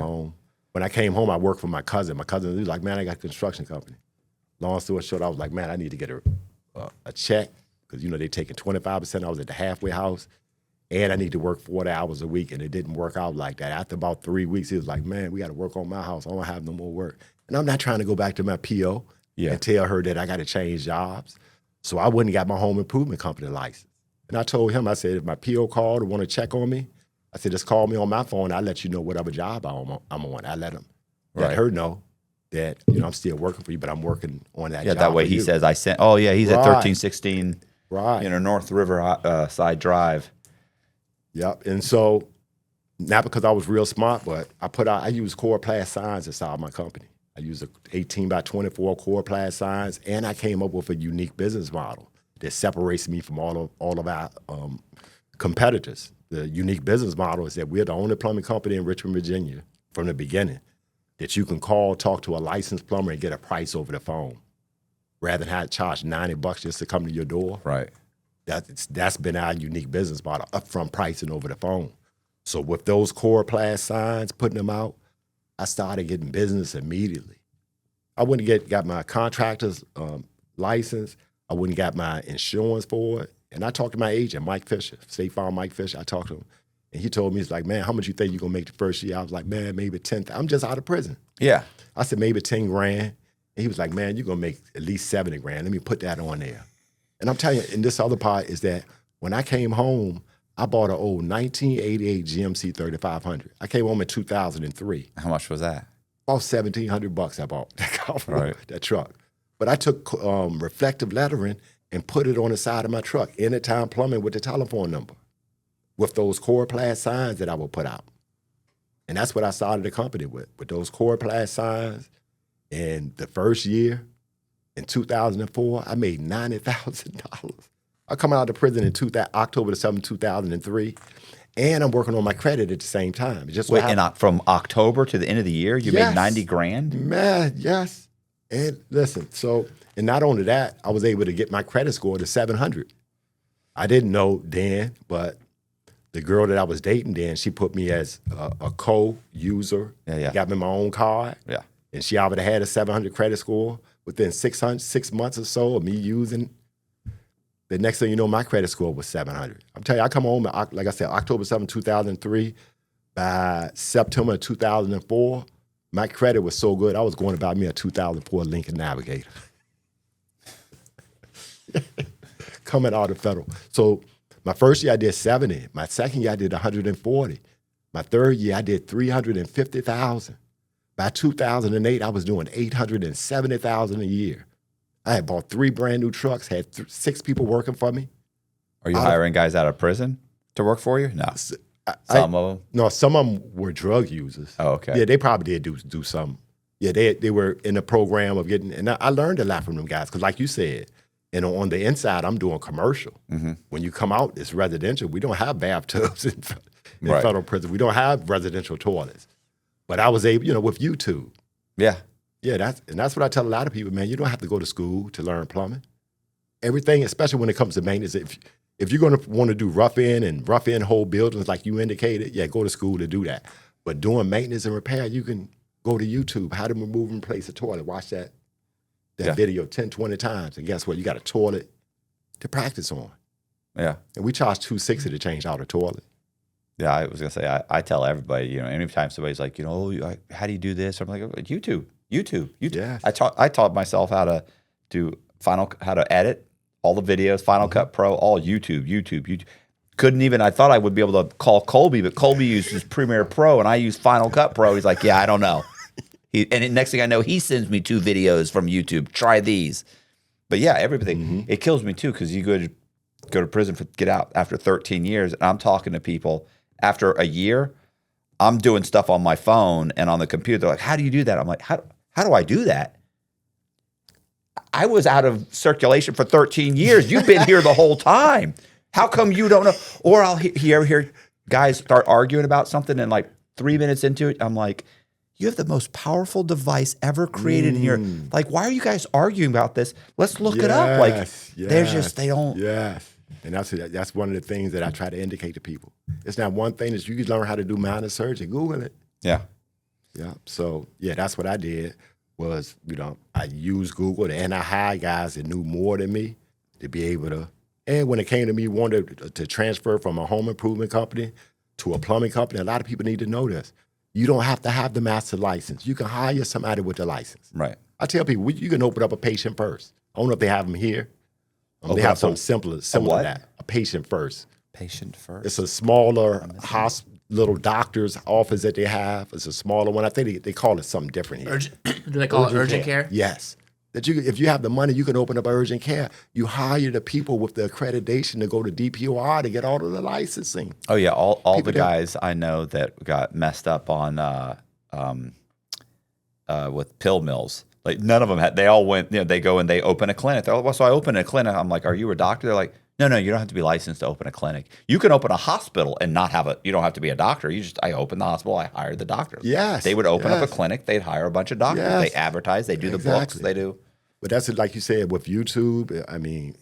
home, I worked for my cousin. My cousin was like, "Man, I got a construction company." Long story short, I was like, "Man, I need to get a check because they taking 25%. I was at the halfway house, and I need to work 40 hours a week." And it didn't work out like that. After about 3 weeks, he was like, "Man, we got to work on my house. I don't have no more work." And I'm not trying to go back to my PO and tell her that I got to change jobs. So I wouldn't got my home improvement company license. And I told him, I said, if my PO called or want to check on me, I said, just call me on my phone. I'll let you know whatever job I'm on. I let her know that, I'm still working for you, but I'm working on that job. Yeah, that way he says, he's at 1316 North River Side Drive. Yep. And so, not because I was real smart, but I use Coroplast signs inside my company. I use a 18 by 24 Coroplast signs, and I came up with a unique business model that separates me from all of our competitors. The unique business model is that we're the only plumbing company in Richmond, Virginia, from the beginning, that you can call, talk to a licensed plumber, and get a price over the phone, rather than have to charge $90 just to come to your door. Right. That's been our unique business model, upfront pricing over the phone. So with those Coroplast signs, putting them out, I started getting business immediately. I wouldn't got my contractor's license. I wouldn't got my insurance for it. And I talked to my agent, Mike Fisher, State Farm Mike Fisher. I talked to him, and he told me, he's like, "Man, how much you think you're going to make the first year?" I was like, "Man, maybe 10. I'm just out of prison." Yeah. I said, "Maybe 10 grand. And he was like, "Man, you're going to make at least 70 grand. Let me put that on there." And I'm telling you, and this other part is that when I came home, I bought an old 1988 GMC 3500. I came home in 2003. How much was that? About $1,700 I bought that truck. But I took reflective lettering and put it on the side of my truck, Anytime Plumbing with the telephone number, with those Coroplast signs that I would put out. And that's what I started the company with those Coroplast signs. And the first year, in 2004, I made $90,000. I come out of prison in October the 7th, 2003, and I'm working on my credit at the same time. Just Wait, and from October to the end of the year, you made 90 grand? Man, yes. And listen, and not only that, I was able to get my credit score to 700. I didn't know then, but the girl that I was dating then, she put me as a co-user. Yeah. Got me my own card. Yeah. And she already had a 700 credit score. Within 6 months or so of me using, the next thing you know, my credit score was 700. I'm telling you, I come home, like I said, October 7, 2003. By September 2004, my credit was so good, I was going to buy me a 2004 Lincoln Navigator. Coming out of federal. So my first year, I did 70. My second year, I did 140. My third year, I did 350,000. By 2008, I was doing 870,000 a year. I had bought 3 brand new trucks, had 6 people working for me. Are you hiring guys out of prison to work for you? No. Some of them? No, some of them were drug users. Oh, okay. Yeah, they probably did do some. Yeah, they were in the program of getting, and I learned a lot from them guys, because like you said, on the inside, I'm doing commercial. Mm-hmm. When you come out, it's residential. We don't have bathtubs in federal prison. We don't have residential toilets. But I was able, with YouTube. Yeah. Yeah, that's what I tell a lot of people, man. You don't have to go to school to learn plumbing. Everything, especially when it comes to maintenance, if you're going to want to do rough in whole buildings like you indicated, yeah, go to school to do that. But doing maintenance and repair, you can go to YouTube, how to remove and replace a toilet. Watch that video 10, 20 times. And guess what? You got a toilet to practice on. Yeah. And we charge $260 to change out a toilet. Yeah, I was going to say, I tell everybody, anytime somebody's like, how do you do this? I'm like, YouTube. Yes. I taught myself how to do how to edit all the videos, Final Cut Pro, all YouTube. Couldn't even, I thought I would be able to call Colby, but Colby uses Premiere Pro and I use Final Cut Pro. He's like, yeah, I don't know. And next thing I know, he sends me 2 videos from YouTube. Try these. But yeah, everything. Mm-hmm. It kills me too, because you go to prison get out after 13 years, and I'm talking to people after a year. I'm doing stuff on my phone and on the computer. They're like, how do you do that? I'm like, how do I do that? I was out of circulation for 13 years. You've been here the whole time. How come you don't know? Or I'll hear guys start arguing about something, and like 3 minutes into it, I'm like, you have the most powerful device ever created here. Like, why are you guys arguing about this? Let's look it up. Like, they're just, they don't. Yes. And that's one of the things that I try to indicate to people. It's not one thing that you can learn how to do minor search and Google it. Yeah. Yeah. So, that's what I did was, I used Google and I hired guys that knew more than me to be able to. And when it came to me wanting to transfer from a home improvement company to a plumbing company, a lot of people need to know this. You don't have to have the master license. You can hire somebody with the license. Right. I tell people, you can open up a patient first. I don't know if they have them here. They have something similar to that. A patient first. Patient first. It's a smaller little doctor's office that they have. It's a smaller one. I think they call it something different here. Do they call it urgent care? Yes. That if you have the money, you can open up urgent care. You hire the people with the accreditation to go to DPOR to get all of the licensing. Oh yeah, all the guys I know that got messed up on with pill mills. Like none of them had. They all went. They go and they open a clinic. They're like, well, so I opened a clinic. I'm like, are you a doctor? They're like, no, you don't have to be licensed to open a clinic. You can open a hospital and not have you don't have to be a doctor. I opened the hospital. I hired the doctors. Yes. They would open up a clinic. They'd hire a bunch of doctors. Yes. They advertise. They do the books. They do. But that's like you said with YouTube.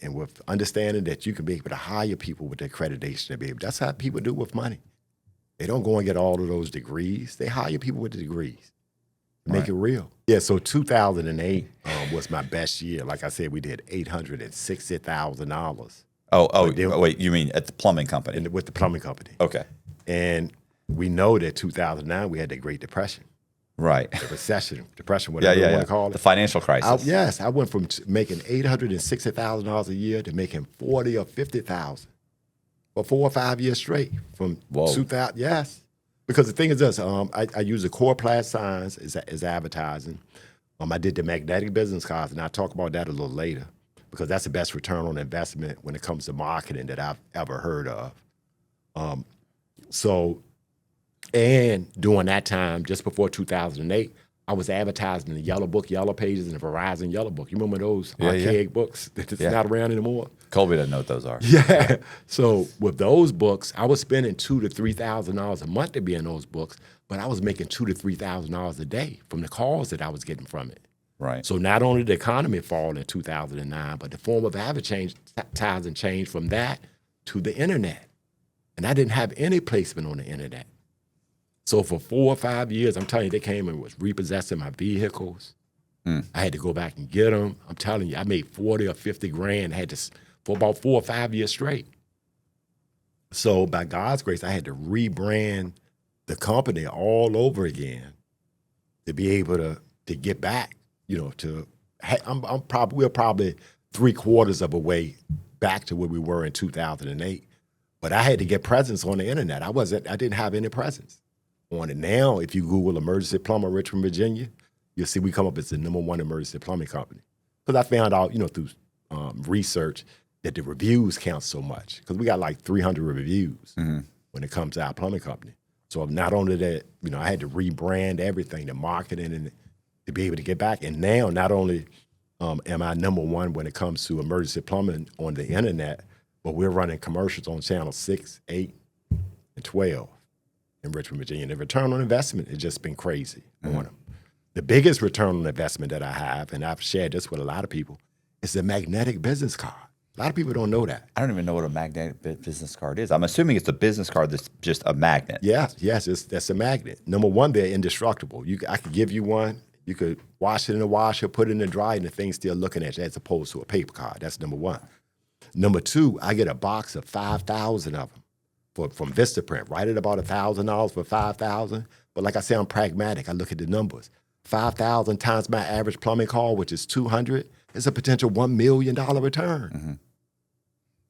And with understanding that you can be able to hire people with the accreditation to be able. That's how people do with money. They don't go and get all of those degrees. They hire people with the degrees. Make it real. Yeah, so 2008 was my best year. Like I said, we did $860,000. Wait, you mean at the plumbing company? With the plumbing company. Okay. And we know that 2009, we had the Great Depression. Right. The recession, depression, whatever you want to call it. The financial crisis. I went from making $860,000 a year to making $40,000 or $50,000 for 4 or 5 years straight. From 2000, yes. Because the thing is this, I use the core plat signs as advertising. I did the magnetic business cards, and I'll talk about that a little later because that's the best return on investment when it comes to marketing that I've ever heard of. And during that time, just before 2008, I was advertising the Yellow Book, Yellow Pages, and the Verizon Yellow Book. You remember those archaic books that's not around anymore? Colby doesn't know what those are. Yeah. So with those books, I was spending $2,000 to $3,000 a month to be in those books, but I was making $2,000 to $3,000 a day from the calls that I was getting from it. Right. So not only did the economy fall in 2009, but the form of advertising changed from that to the internet. And I didn't have any placement on the internet. So for 4 or 5 years, I'm telling you, they came and was repossessing my vehicles. I had to go back and get them. I'm telling you, I made 40 or 50 grand. For about 4 or 5 years straight. So by God's grace, I had to rebrand the company all over again to be able to get back. We're probably 3/4 of a way back to where we were in 2008. But I had to get presence on the internet. I didn't have any presence on it. Now, if you Google emergency plumber Richmond, Virginia, you'll see we come up as the #1 emergency plumbing company. Because I found out, through research that the reviews count so much. Because we got like 300 reviews when it comes to our plumbing company. So not only that, I had to rebrand everything, the marketing, and to be able to get back. And now, not only am I #1 when it comes to emergency plumbing on the internet, but we're running commercials on channel 6, 8, and 12 in Richmond, Virginia. And the return on investment has just been crazy on them. The biggest return on investment that I have, and I've shared this with a lot of people, is the magnetic business card. A lot of people don't know that. I don't even know what a magnetic business card is. I'm assuming it's a business card that's just a magnet. Yes, that's a magnet. #1, they're indestructible. I could give you one. You could wash it in the washer, put it in the dryer, and the thing's still looking at you as opposed to a paper card. That's #1. #2, I get a box of 5,000 of them from Vistaprint, right at about $1,000 for 5,000. But like I say, I'm pragmatic. I look at the numbers. 5,000 times my average plumbing call, which is 200, is a potential $1 million return.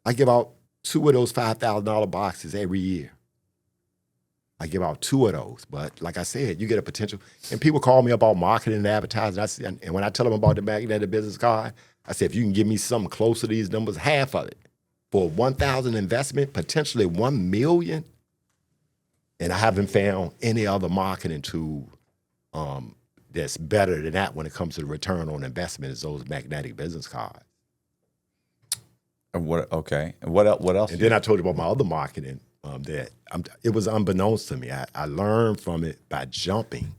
I give out 2 of those $5,000 boxes every year. I give out 2 of those. But like I said, you get a potential. And people call me about marketing and advertising. And when I tell them about the magnetic business card, I say, if you can give me something close to these numbers, half of it, for 1,000 investment, potentially 1 million. And I haven't found any other marketing tool that's better than that when it comes to the return on investment is those magnetic business cards. And what else? And then I told you about my other marketing it was unbeknownst to me. I learned from it by jumping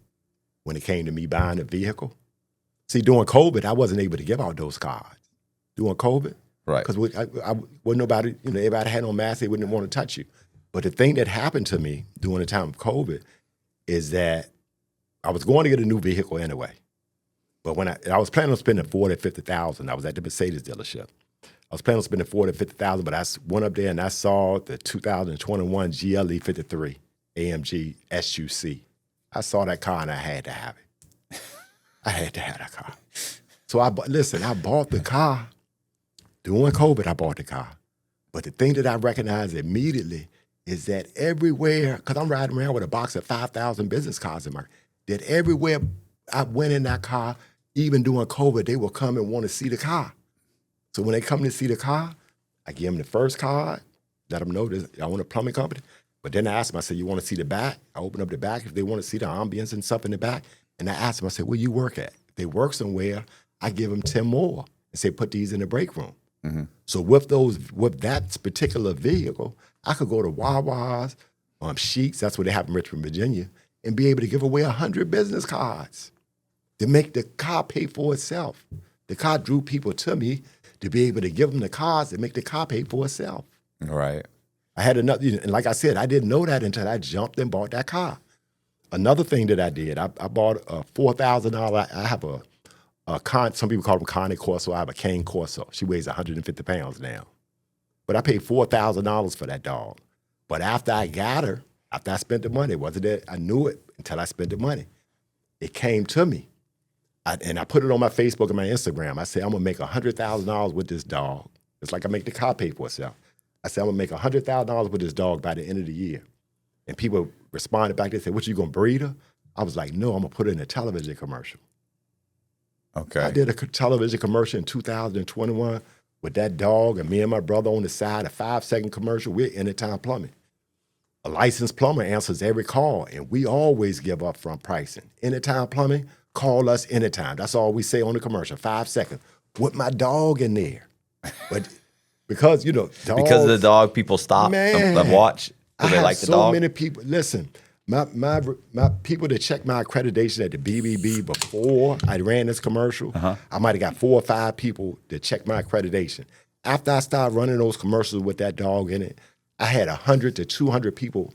when it came to me buying a vehicle. See, during COVID, I wasn't able to give out those cards. During COVID, Right. because I wasn't nobody, everybody had on masks, they wouldn't want to touch you. But the thing that happened to me during the time of COVID is that I was going to get a new vehicle anyway. But when I was planning on spending $40,000 to $50,000, I was at the Mercedes dealership. I was planning on spending $40,000 to $50,000, but I went up there and I saw the 2021 GLE 53 AMG SUC. I saw that car and I had to have it. I had to have that car. So I bought the car. During COVID, I bought the car. But the thing that I recognized immediately is that everywhere, because I'm riding around with a box of 5,000 business cards in my, that everywhere I went in that car, even during COVID, they will come and want to see the car. So when they come to see the car, I give them the first card, let them know that I own a plumbing company. But then I ask them, I said, you want to see the back? I open up the back if they want to see the ambience and stuff in the back. And I ask them, I said, where you work at? If they work somewhere, I give them 10 more and say, put these in the break room. Mm-hmm. So with that particular vehicle, I could go to Wawa's, Sheets, that's what they have in Richmond, Virginia, and be able to give away 100 business cards to make the car pay for itself. The car drew people to me to be able to give them the cards that make the car pay for itself. Right. I had another, and like I said, I didn't know that until I jumped and bought that car. Another thing that I did, I bought a $4,000, I have some people call them Connie Corso, I have a Cane Corso. She weighs 150 pounds now. But I paid $4,000 for that dog. But after I got her, after I spent the money, wasn't that I knew it until I spent the money. It came to me. And I put it on my Facebook and my Instagram. I said, I'm gonna make $100,000 with this dog. It's like I make the car pay for itself. I said, I'm gonna make $100,000 with this dog by the end of the year. And people responded back, they said, what, you gonna breed her? I was like, no, I'm gonna put her in a television commercial. Okay. I did a television commercial in 2021 with that dog and me and my brother on the side, a 5-second commercial with Anytime Plumbing. A licensed plumber answers every call, and we always give upfront pricing. Anytime Plumbing, call us anytime. That's all we say on the commercial, 5 seconds. With my dog in there. But because, dogs. Because of the dog, people stop and watch because they like the dog? So many people, listen, my people that check my accreditation at the BBB before I ran this commercial, I might have got 4 or 5 people that checked my accreditation. After I started running those commercials with that dog in it, I had 100 to 200 people.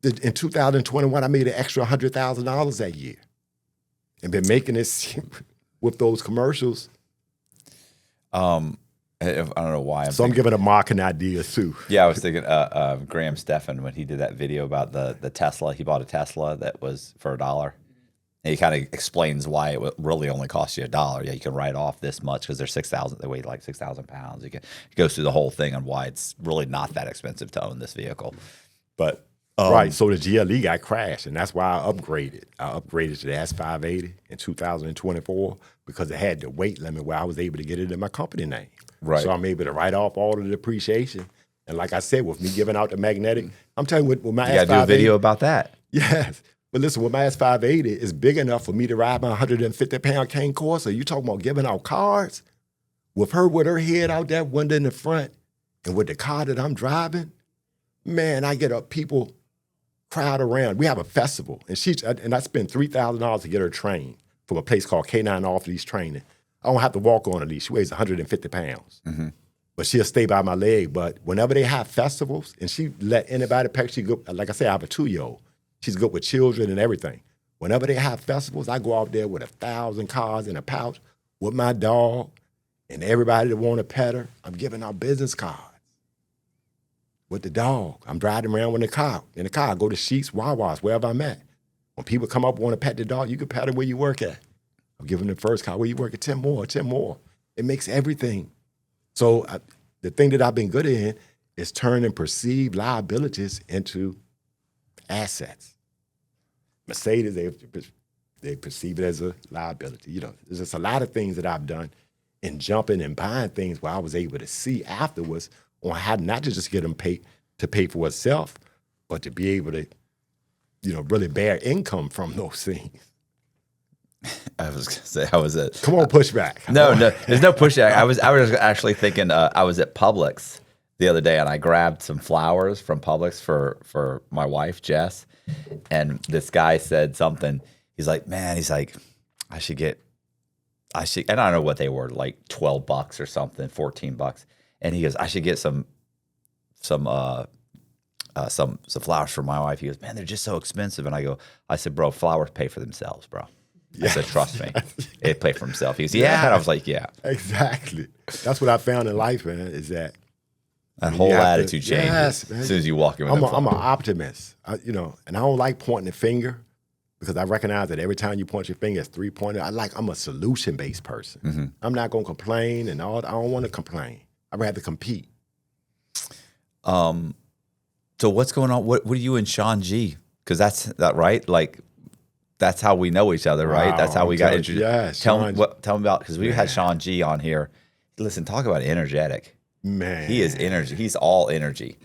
In 2021, I made an extra $100,000 that year. And been making this with those commercials. I don't know why. I'm giving a marketing idea too. Yeah, I was thinking Graham Stephan when he did that video about the Tesla. He bought a Tesla that was for $1. And he kind of explains why it really only costs you $1. Yeah, you can write off this much because they're 6,000. They weigh like 6,000 pounds. He goes through the whole thing on why it's really not that expensive to own this vehicle. But right, so the GLE got crashed, and that's why I upgraded. I upgraded to the S580 in 2024 because it had the weight limit where I was able to get it in my company name. Right. So I'm able to write off all of the depreciation. And like I said, with me giving out the magnetic, I'm telling you, with my S580. You got to do a video about that. Yes. But listen, with my S580, it's big enough for me to ride my 150-pound Cane Corso. You talking about giving out cars? With her head out that window in the front and with the car that I'm driving, man, I get up people crowd around. We have a festival, and I spent $3,000 to get her trained from a place called K9 Off Leash Training. I don't have to walk on a leash. She weighs 150 pounds. Mm-hmm. But she'll stay by my leg. But whenever they have festivals, and she let anybody pet, she go, like I say, I have a 2-year-old. She's good with children and everything. Whenever they have festivals, I go out there with 1,000 cards in a pouch with my dog, and everybody that want to pet her, I'm giving out business cards. With the dog, I'm driving around in the car. I go to Sheets, Wawa's, wherever I'm at. When people come up and want to pet the dog, you can pet them where you work at. I'm giving them the first card, where you work at, 10 more. It makes everything. So the thing that I've been good in is turning perceived liabilities into assets. Mercedes, they perceive it as a liability. There's just a lot of things that I've done in jumping and buying things where I was able to see afterwards on how not to just get them to pay for itself, but to be able to, really bear income from those things. I was going to say, how was it? Come on, push back. No, there's no pushback. I was actually thinking, I was at Publix the other day, and I grabbed some flowers from Publix for my wife, Jess. And this guy said something. He's like, man, he's like, I should, and I don't know what they were, like $12 or something, $14. And he goes, I should get some flowers for my wife. He goes, man, they're just so expensive. And I said, bro, flowers pay for themselves, bro. I said, trust me, it pay for himself. He goes, yeah. And I was like, yeah. Exactly. That's what I found in life, man, is that whole attitude changes yes, man. as soon as you walk in with I'm an optimist, and I don't like pointing the finger because I recognize that every time you point your finger, it's 3-pointer. I'm a solution-based person. Mm-hmm. I'm not going to complain and all. I don't want to complain. I'd rather compete. So what's going on? What are you and Sean G? Because that's right. Like that's how we know each other, right? Wow, that's how we got introduced. Yes. Tell me about because we had Sean G on here. Listen, talk about energetic. Man, he is energy. He's all energy.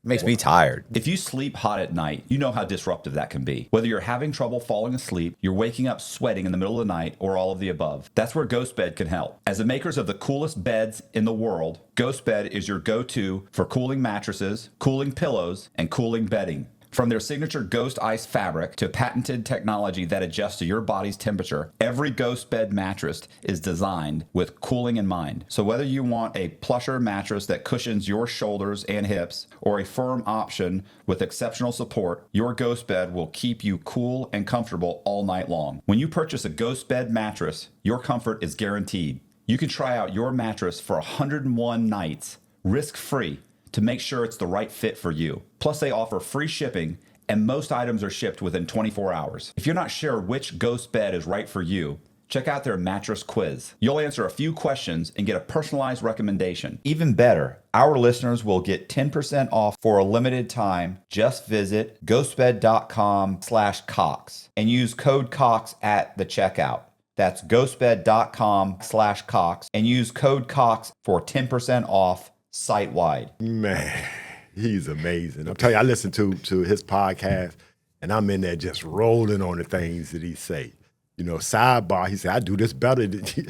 Makes me tired. If you sleep hot at night, you know how disruptive that can be. Whether you're having trouble falling asleep, you're waking up sweating in the middle of the night, or all of the above, that's where Ghost Bed can help. As the makers of the coolest beds in the world, Ghost Bed is your go-to for cooling mattresses, cooling pillows, and cooling bedding. From their signature Ghost Ice fabric to patented technology that adjusts to your body's temperature, every Ghost Bed mattress is designed with cooling in mind. So whether you want a plusher mattress that cushions your shoulders and hips, or a firm option with exceptional support, your Ghost Bed will keep you cool and comfortable all night long. When you purchase a Ghost Bed mattress, your comfort is guaranteed. You can try out your mattress for 101 nights, risk-free, to make sure it's the right fit for you. Plus, they offer free shipping, and most items are shipped within 24 hours. If you're not sure which Ghost Bed is right for you, check out their mattress quiz. You'll answer a few questions and get a personalized recommendation. Even better, our listeners will get 10% off for a limited time. Just visit ghostbed.com/Cox and use code Cox at the checkout. That's ghostbed.com/Cox and use code Cox for 10% off site-wide. Man, he's amazing. I'm telling you, I listen to his podcast, and I'm in there just rolling on the things that he say. Sidebar, he said, I do this better than he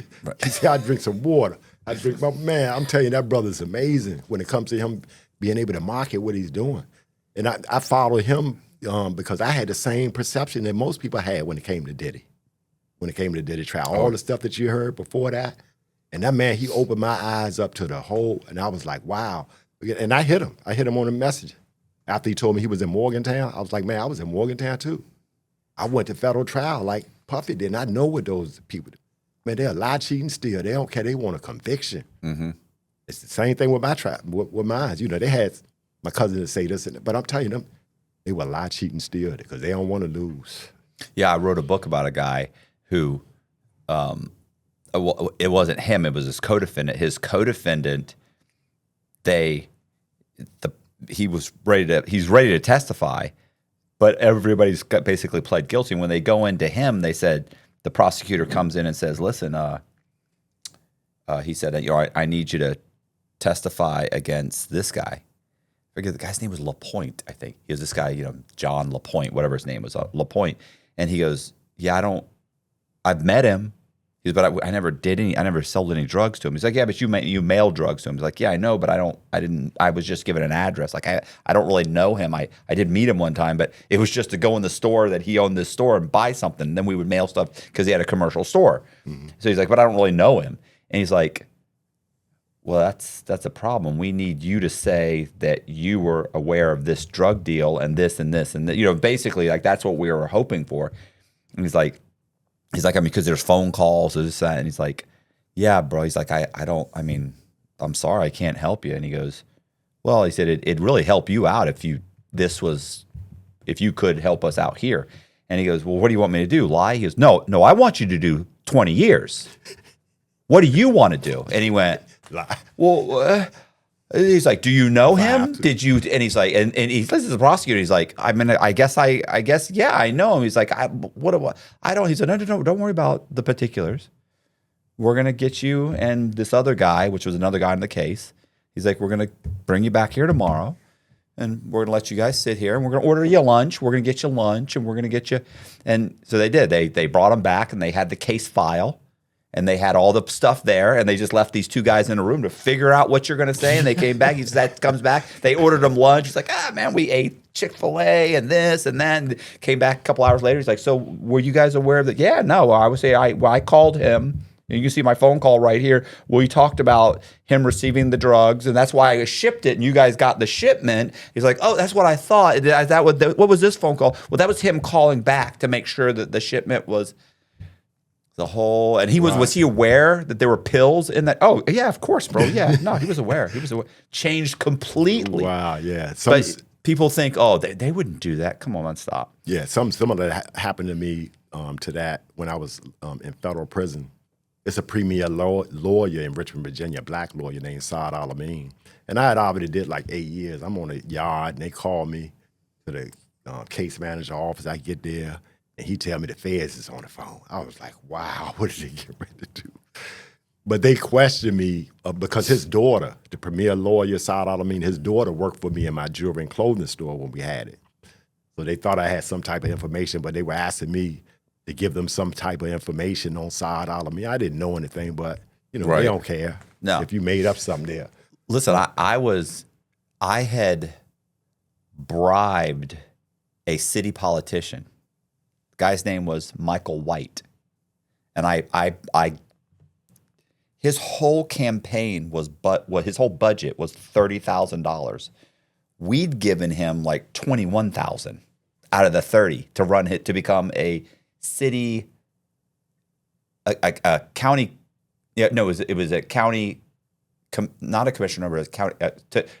said, I drink some water. Man, I'm telling you, that brother's amazing when it comes to him being able to market what he's doing. And I follow him because I had the same perception that most people had when it came to Diddy. When it came to Diddy trial, all the stuff that you heard before that. And that man, he opened my eyes up to the whole, and I was like, wow. And I hit him. I hit him on a message. After he told me he was in Morgantown, I was like, man, I was in Morgantown too. I went to federal trial like Puffy did, and I know what those people do. Man, they're lie, cheating, steal. They don't care. They want a conviction. Mm-hmm. It's the same thing with my trial, with mine. They had my cousin to say this, but I'm telling them, they were lie, cheating, steal because they don't want to lose. Yeah, I wrote a book about a guy who, it wasn't him, it was his co-defendant. His co-defendant, he's ready to testify, but everybody's basically pled guilty. And when they go into him, they said, the prosecutor comes in and says, listen, he said, I need you to testify against this guy. I forget, the guy's name was LaPointe, I think. He was this guy, John LaPointe, whatever his name was, LaPointe. And he goes, yeah, I've met him. He goes, but I never sold any drugs to him. He's like, yeah, but you mailed drugs to him. He's like, yeah, I know, but I was just given an address. Like, I don't really know him. I did meet him one time, but it was just to go in the store that he owned this store and buy something. And then we would mail stuff because he had a commercial store. Mm-hmm. So he's like, but I don't really know him. And he's like, well, that's a problem. We need you to say that you were aware of this drug deal and this and this. And basically, like, that's what we were hoping for. And he's like, I mean, because there's phone calls or this, that. And he's like, yeah, bro. He's like, I'm sorry, I can't help you. And he goes, well, he said, it'd really help you out if you could help us out here. And he goes, well, what do you want me to do? Lie? He goes, no, I want you to do 20 years. What do you want to do? And he went, lie. Well, he's like, do you know him? Did you? And he's like, and he listens to the prosecutor. He's like, I mean, I guess, yeah, I know him. He's like, I don't. He said, no, don't worry about the particulars. We're gonna get you and this other guy, which was another guy in the case. He's like, we're gonna bring you back here tomorrow, and we're gonna let you guys sit here, and we're gonna order you lunch. We're gonna get you lunch, and we're gonna get you. And so they did. They brought him back, and they had the case file, And they had all the stuff there, and they just left these two guys in a room to figure out what you're going to say. And they came back. He said, comes back. They ordered him lunch. He's like, man, we ate Chick-fil-A and this and that. And came back a couple hours later. He's like, so were you guys aware of that? Yeah, no. I would say I called him. You can see my phone call right here. We talked about him receiving the drugs, and that's why I shipped it, and you guys got the shipment. He's like, oh, that's what I thought. What was this phone call? Well, that was him calling back to make sure that the shipment was the whole. And was he aware that there were pills in that? Oh, yeah, of course, bro. Yeah, no, he was aware. He was aware. Changed completely. Wow, yeah. But people think, oh, they wouldn't do that. Come on, stop. Yeah, some of that happened to me to that when I was in federal prison. It's a premier lawyer in Richmond, Virginia, a black lawyer named Saad Al-Amin. And I had already did like 8 years. I'm on the yard, and they call me to the case manager office. I get there, and he tell me the feds is on the phone. I was like, wow, what did they get ready to do? But they questioned me because his daughter, the premier lawyer, Saad Al-Amin, his daughter worked for me in my jewelry and clothing store when we had it. So they thought I had some type of information, but they were asking me to give them some type of information on Saad Al-Amin. I didn't know anything, but they don't care if you made up something there. Listen, I had bribed a city politician. The guy's name was Michael White, and his whole campaign his whole budget was $30,000. We'd given him like $21,000 out of the 30 to run it to become a city, a county. Yeah, no, it was a county, not a commissioner, but a county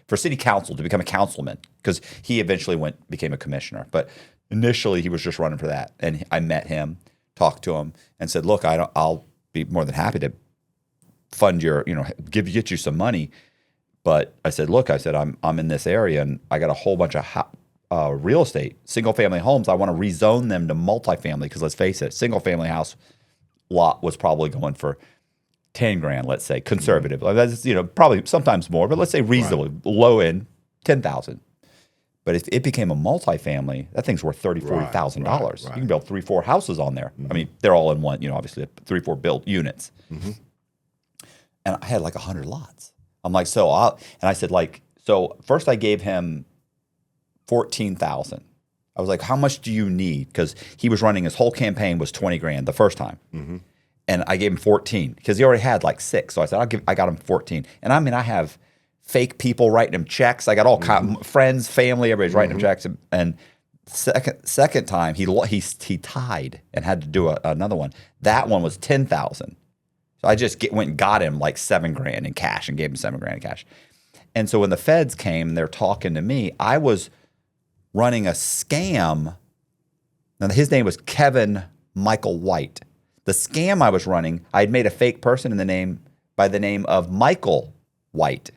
for city council to become a councilman, because he eventually became a commissioner. But initially, he was just running for that, and I met him, talked to him, and said, "Look, I'll be more than happy to fund your, get you some money." But I said, "Look, I'm in this area, and I got a whole bunch of real estate, single-family homes. I want to rezone them to multifamily, because let's face it, single-family house lot was probably going for $10,000, let's say, conservative. That's probably sometimes more, but let's say reasonably low end, $10,000. But if it became a multifamily, that thing's worth $40,000. You can build 3-4 houses on there. Mm-hmm. I mean, they're all in one, obviously 3-4 built units. Mm-hmm. And I had like 100 lots. I'm like, so first I gave him $14,000. I was like, how much do you need? Because he was running, his whole campaign was $20,000 the first time. Mm-hmm. And I gave him 14 because he already had like 6. So I said, I got him 14. And I have fake people writing him checks. I got all friends, family, everybody's writing him checks. And second time he tied and had to do another one. That one was $10,000. So I just went and got him like $7,000 in cash and gave him $7,000 in cash. And so when the feds came, they're talking to me. I was running a scam. Now his name was Kevin Michael White. The scam I was running, I had made a fake person by the name of Michael White.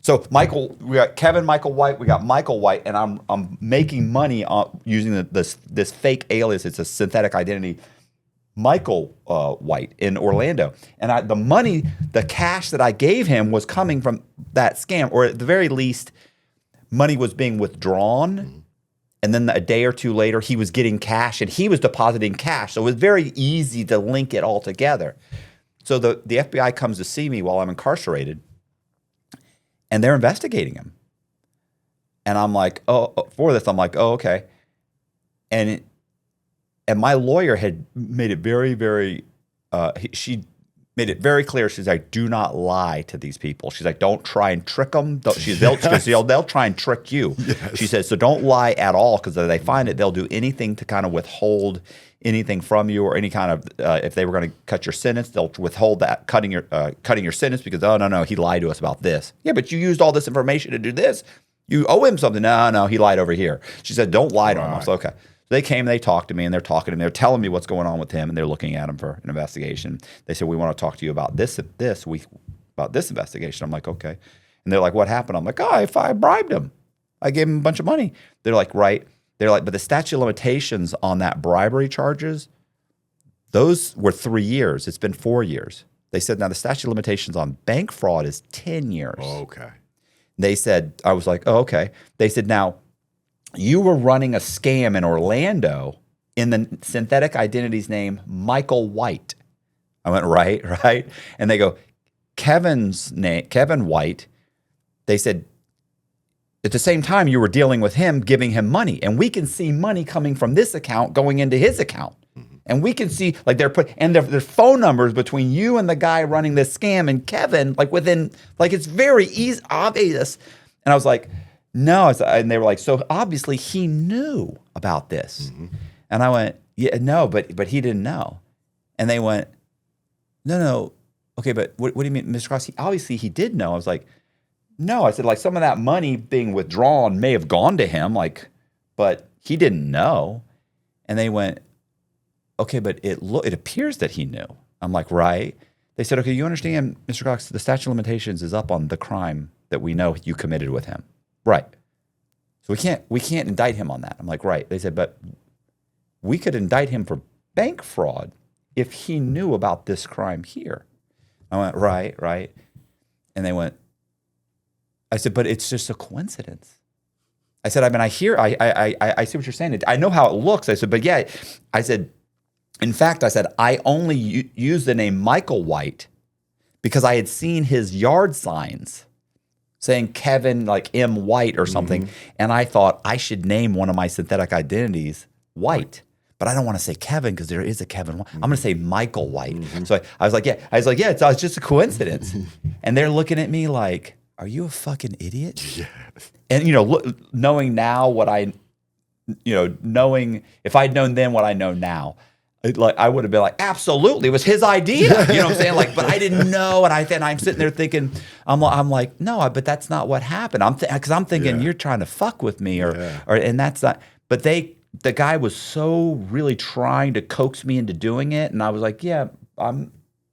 So we got Kevin Michael White, we got Michael White, and I'm making money using this fake alias. It's a synthetic identity, Michael White in Orlando. And the cash that I gave him was coming from that scam, or at the very least, money was being withdrawn. Mm-hmm. And then a day or two later, he was getting cash and he was depositing cash. So it was very easy to link it all together. So the FBI comes to see me while I'm incarcerated, and they're investigating him. And I'm like, oh, okay. And my lawyer had made it very, very, she made it very clear. She's like, do not lie to these people. She's like, don't try and trick them. They'll try and trick you. Yes. She says, so don't lie at all, because if they find it, they'll do anything to kind of withhold anything from you, or any kind of, if they were going to cut your sentence, they'll withhold that cutting your sentence, because, oh, no, he lied to us about this. Yeah, but you used all this information to do this. You owe him something. No, he lied over here. She said, don't lie to him. I was like, okay. So they came, they talked to me, and they're talking to me. They're telling me what's going on with him, and they're looking at him for an investigation. They said, we want to talk to you about this investigation. I'm like, okay. And they're like, what happened? I'm like, if I bribed him. I gave him a bunch of money. They're like, right. They're like, but the statute of limitations on that bribery charges, those were 3 years. It's been 4 years. They said, now the statute of limitations on bank fraud is 10 years. Oh, okay. They said, I was like, oh, okay. They said, now, you were running a scam in Orlando in the synthetic identity's name, Michael White. I went, right. And they go, Kevin's name, Kevin White. They said, at the same time, you were dealing with him, giving him money. And we can see money coming from this account going into his account. And we can see, like, there's phone numbers between you and the guy running this scam and Kevin, like, within, like, it's very easy, obvious. And I was like, no. And they were like, so obviously he knew about this. And I went, yeah, no, but he didn't know. And they went, no. Okay, but what do you mean, Mr. Cross? Obviously he did know. I was like, no. I said, like, some of that money being withdrawn may have gone to him, like, but he didn't know. And they went, okay, but it appears that he knew. I'm like, right. They said, okay, you understand, Mr. Cox, the statute of limitations is up on the crime that we know you committed with him. Right. So we can't indict him on that. I'm like, right. They said, but we could indict him for bank fraud if he knew about this crime here. I went, right. And they went, I said, but it's just a coincidence. I said, I mean, I see what you're saying. I know how it looks. I said, but yeah, I said, in fact, I said, I only used the name Michael White because I had seen his yard signs saying Kevin, like M. White or something. And I thought I should name one of my synthetic identities White. But I don't want to say Kevin because there is a Kevin White. I'm going to say Michael White. So I was like, yeah. It's just a coincidence. And they're looking at me like, are you a fucking idiot? Yeah. And, knowing now what knowing if I'd known then what I know now, like I would have been like, absolutely, it was his idea. You know what I'm saying? Like, but I didn't know, and I'm sitting there thinking, I'm like, no, but that's not what happened. Because I'm thinking you're trying to fuck with me, and that's not. But the guy was so really trying to coax me into doing it, and I was like,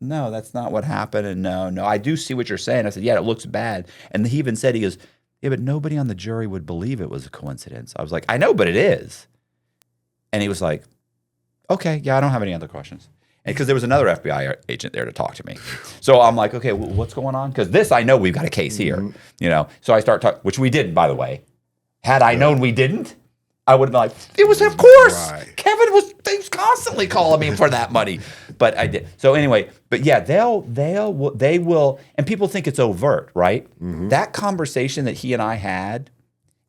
no, that's not what happened, and no, I do see what you're saying. I said, yeah, it looks bad, and he even said, he goes, yeah, but nobody on the jury would believe it was a coincidence. I was like, I know, but it is, and he was like, okay, yeah, I don't have any other questions. Because there was another FBI agent there to talk to me. So I'm like, okay, what's going on? Because this, I know we've got a case here, So I start talking, which we didn't, by the way. Had I known we didn't, I would have been like, it was, of course. Right. Kevin was constantly calling me for that money. But I did. So anyway, but yeah, they will, and people think it's overt, right? That conversation that he and I had,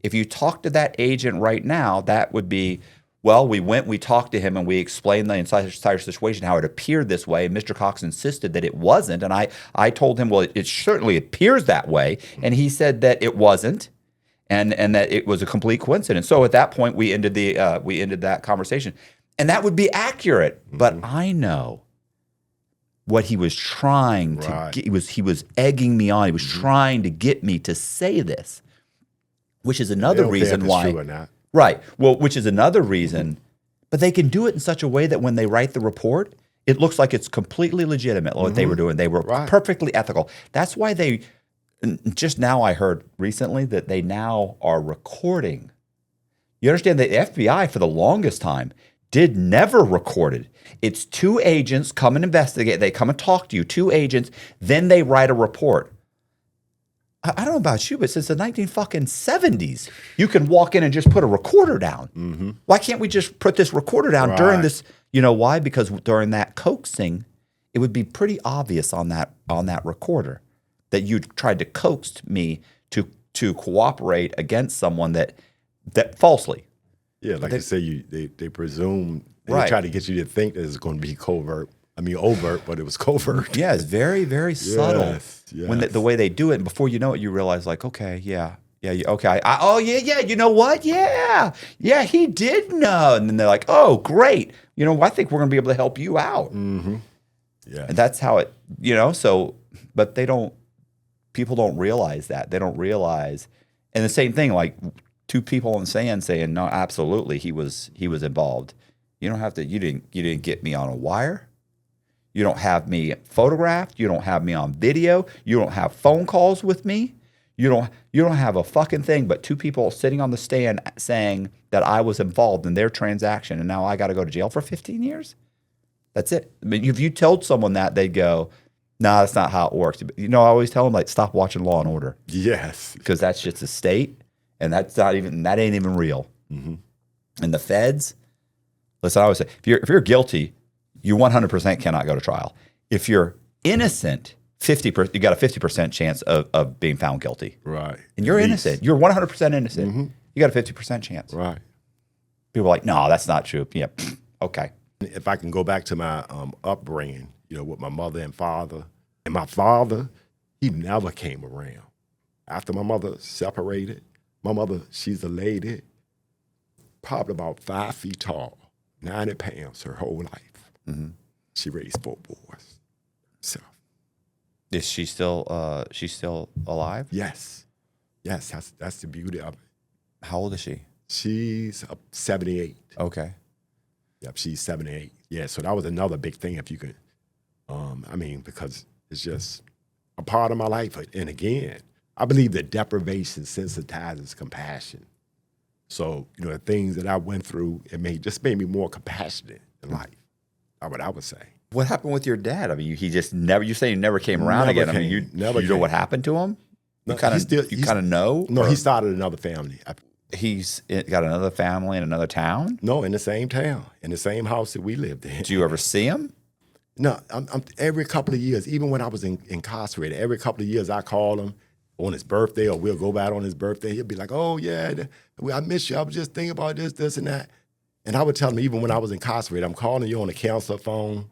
if you talk to that agent right now, that would be, well, we talked to him and we explained the entire situation, how it appeared this way. And Mr. Cox insisted that it wasn't. And I told him, well, it certainly appears that way. And he said that it wasn't and that it was a complete coincidence. So at that point, we ended that conversation. And that would be accurate. But I know what he was trying to get. He was egging me on. He was trying to get me to say this, which is another reason why. True or not. Right. Well, which is another reason, but they can do it in such a way that when they write the report, it looks like it's completely legitimate what they were doing. They were perfectly ethical. That's why just now I heard recently that they now are recording. You understand the FBI for the longest time never recorded. It's two agents come and investigate. They come and talk to you, two agents, then they write a report. I don't know about you, but since the 1970s, you can walk in and just put a recorder down. Why can't we just put this recorder down during this? You know why? Because during that coaxing, it would be pretty obvious on that recorder that you tried to coax me to cooperate against someone that falsely. Yeah, like you say, they presume they try to get you to think that it's going to be overt, but it was covert. Yeah, it's very, very subtle. Yes. When the way they do it, and before you know it, you realize, like, okay, okay. You know what? Yeah, he did know. And then they're like, oh, great. I think we're going to be able to help you out. Yeah, and that's how it. So, but people don't realize that. They don't realize, and the same thing, like two people in the sand saying, no, absolutely, he was involved. You don't have to. You didn't get me on a wire. You don't have me photographed. You don't have me on video. You don't have phone calls with me. You don't have a fucking thing but two people sitting on the stand saying that I was involved in their transaction and now I got to go to jail for 15 years? That's it. I mean, if you told someone that, they'd go, nah, that's not how it works. I always tell them, like, stop watching Law and Order. Yes. Because that's just a state and that ain't even real. And the feds, listen, I always say, if you're guilty, you 100% cannot go to trial. If you're innocent, 50%, you got a 50% chance of being found guilty. Right. And you're innocent. You're 100% innocent. Mm-hmm. You got a 50% chance. Right. People are like, no, that's not true. Yeah, okay. If I can go back to my upbringing, with my mother and father. And my father, he never came around. After my mother separated, my mother, she's a lady, probably about 5 feet tall, 90 pounds her whole life. Mm-hmm. She raised 4 boys. So. Is she still alive? Yes. Yes, that's the beauty of it. How old is she? She's 78. Okay. Yep, she's 78. Yeah, so that was another big thing if you could, because it's just a part of my life. And again, I believe that deprivation sensitizes compassion. So, the things that I went through, it made me more compassionate in life. That's what I would say. What happened with your dad? I mean, he just never, you say he never came around again. I mean, you know what happened to him? You kind of know? No, he started another family. He's got another family in another town? No, in the same town, in the same house that we lived in. Do you ever see him? No, I'm every couple of years, even when I was incarcerated, every couple of years I call him on his birthday, or we'll go back on his birthday. He'll be like, oh, yeah, I miss you. I was just thinking about this, and that. And I would tell him, even when I was incarcerated, I'm calling you on the counselor phone.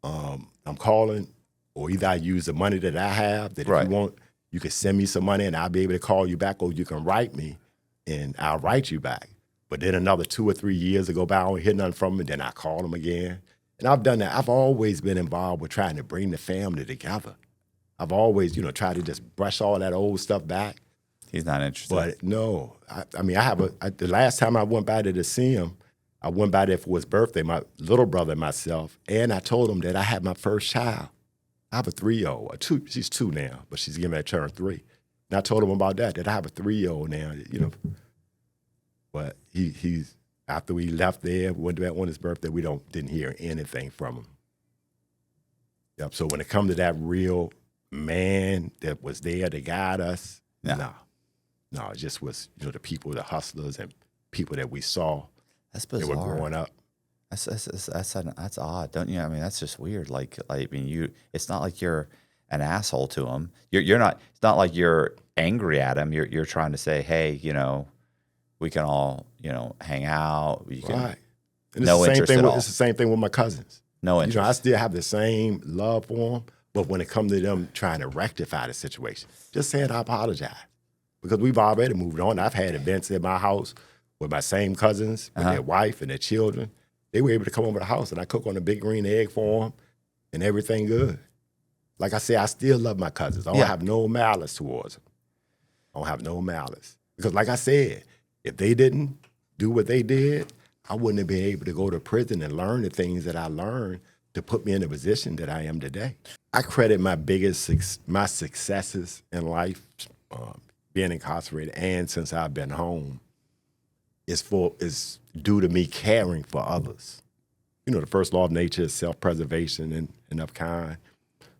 I'm calling, or either I use the money that I have, that if you want, you can send me some money and I'll be able to call you back, or you can write me and I'll write you back. But then another 2 or 3 years to go by, I don't hear nothing from him, then I call him again. And I've done that. I've always been involved with trying to bring the family together. I've always, tried to just brush all that old stuff back. He's not interested. But no, the last time I went by there to see him, I went by there for his birthday, my little brother and myself, and I told him that I had my first child. I have a 3-year-old, she's 2 now, but she's getting ready to turn 3. And I told him about that I have a 3-year-old now, But he's after we left there, we went back on his birthday, we didn't hear anything from him. Yep. So when it comes to that real man that was there to guide us, no, it just was the people, the hustlers, and people that we saw. That's bizarre. They were growing up. That's odd, don't you? I mean, that's just weird. It's not like you're an asshole to him. You're not. It's not like you're angry at him. You're trying to say, hey, we can all hang out. Right. And no interest at all. It's the same thing with my cousins. No interest. I still have the same love for them, but when it comes to them trying to rectify the situation, just saying I apologize, because we've already moved on. I've had events at my house with my same cousins, with their wife and their children. They were able to come over the house, and I cook on a big green egg for them, and everything good. Like I said, I still love my cousins. I don't have no malice towards them. I don't have no malice. Because like I said, if they didn't do what they did, I wouldn't have been able to go to prison and learn the things that I learned to put me in the position that I am today. I credit my my successes in life, being incarcerated, and since I've been home, is due to me caring for others. The first law of nature is self-preservation and of kind.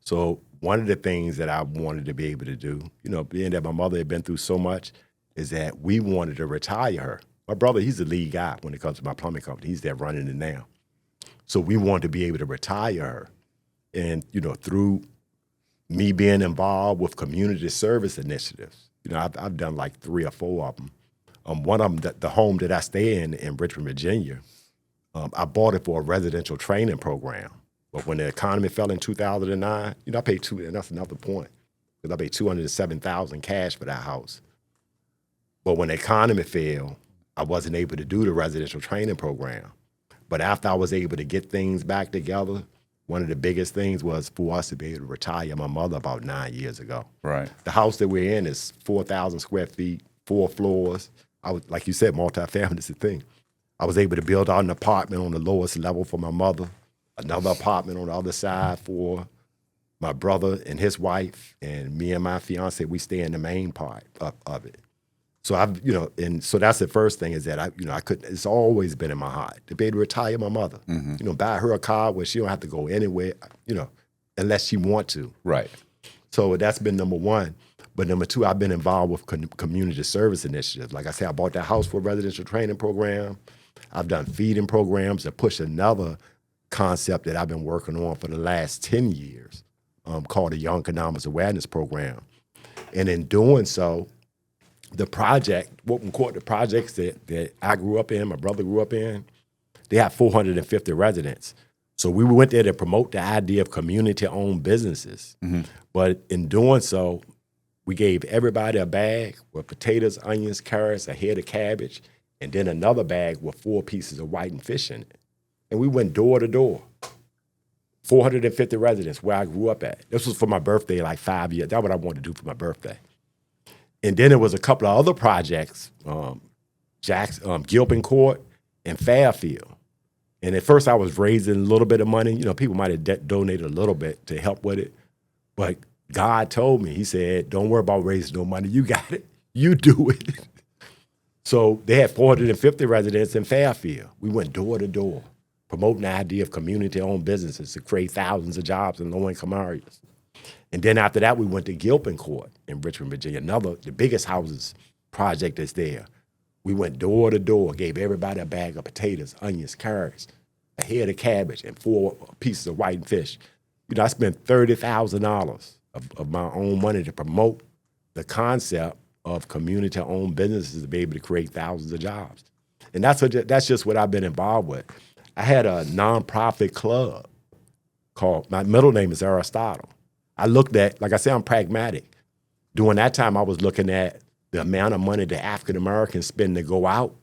So one of the things that I wanted to be able to do, being that my mother had been through so much, is that we wanted to retire her. My brother, he's the lead guy when it comes to my plumbing company. He's there running it now. So we wanted to be able to retire her. And, through me being involved with community service initiatives, I've done like 3 or 4 of them. One of them, the home that I stay in Richmond, Virginia, I bought it for a residential training program. But when the economy fell in 2009, I paid and that's another point, because I paid $207,000 cash for that house. But when the economy fell, I wasn't able to do the residential training program. But after I was able to get things back together, one of the biggest things was for us to be able to retire my mother about 9 years ago. Right. The house that we're in is 4,000 square feet, 4 floors. I was, like you said, multifamily is the thing. I was able to build out an apartment on the lowest level for my mother, another apartment on the other side for my brother and his wife, and me and my fiance, we stay in the main part of it. So and so that's the first thing, is that I couldn't. It's always been in my heart to be able to retire my mother. Mm-hmm. Buy her a car where she don't have to go anywhere, unless she want to. Right. So that's been number one. But number 2, I've been involved with community service initiatives. Like I said, I bought that house for a residential training program. I've done feeding programs to push another concept that I've been working on for the last 10 years called the Young Economics Awareness Program. And in doing so, the projects that I grew up in, my brother grew up in, they have 450 residents. So we went there to promote the idea of community-owned businesses. But in doing so, we gave everybody a bag with potatoes, onions, carrots, a head of cabbage, and then another bag with 4 pieces of white fish in it. And we went door to door. 450 residents where I grew up at. This was for my birthday like 5 years. That's what I wanted to do for my birthday. And then there was a couple of other projects, Gilpin Court and Fairfield. And at first I was raising a little bit of money. You know, people might have donated a little bit to help with it. But God told me, he said, don't worry about raising no money. You got it. You do it. So they had 450 residents in Fairfield. We went door to door, promoting the idea of community-owned businesses to create thousands of jobs in low-income areas. And then after that, we went to Gilpin Court in Richmond, Virginia, the biggest houses project that's there. We went door to door, gave everybody a bag of potatoes, onions, carrots, a head of cabbage, and 4 pieces of white fish. You know, I spent $30,000 of my own money to promote the concept of community-owned businesses to be able to create thousands of jobs. And that's just what I've been involved with. I had a nonprofit club called, my middle name is Aristotle. I looked at, like I said, I'm pragmatic. During that time, I was looking at the amount of money that African Americans spend to go out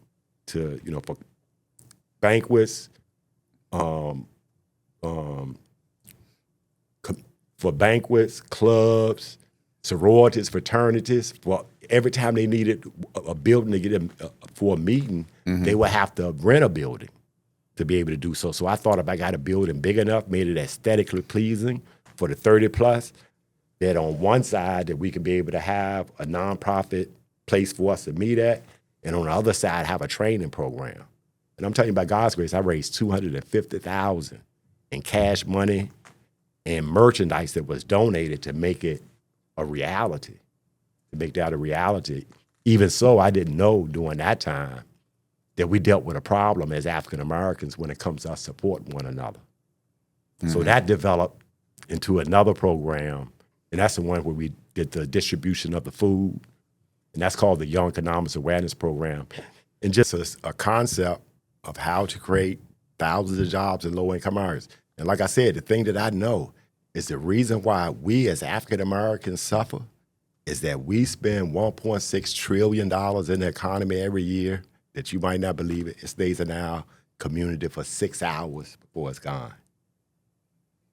to, you know, for banquets, clubs, sororities, fraternities. For every time they needed a building to get them for a meeting, they would have to rent a building to be able to do so. So I thought if I got a building big enough, made it aesthetically pleasing for the 30 plus, that on one side that we could be able to have a nonprofit place for us to meet at, and on the other side have a training program. And I'm telling you, by God's grace, I raised $250,000 in cash money and merchandise that was donated to make it a reality, to make that a reality. Even so, I didn't know during that time that we dealt with a problem as African Americans when it comes to us supporting one another. So that developed into another program, and that's the one where we did the distribution of the food, and that's called the Young Economics Awareness Program. And just a concept of how to create thousands of jobs in low-income areas. And like I said, the thing that I know is the reason why we as African Americans suffer is that we spend $1.6 trillion in the economy every year, that you might not believe it. It stays in our community for 6 hours before it's gone.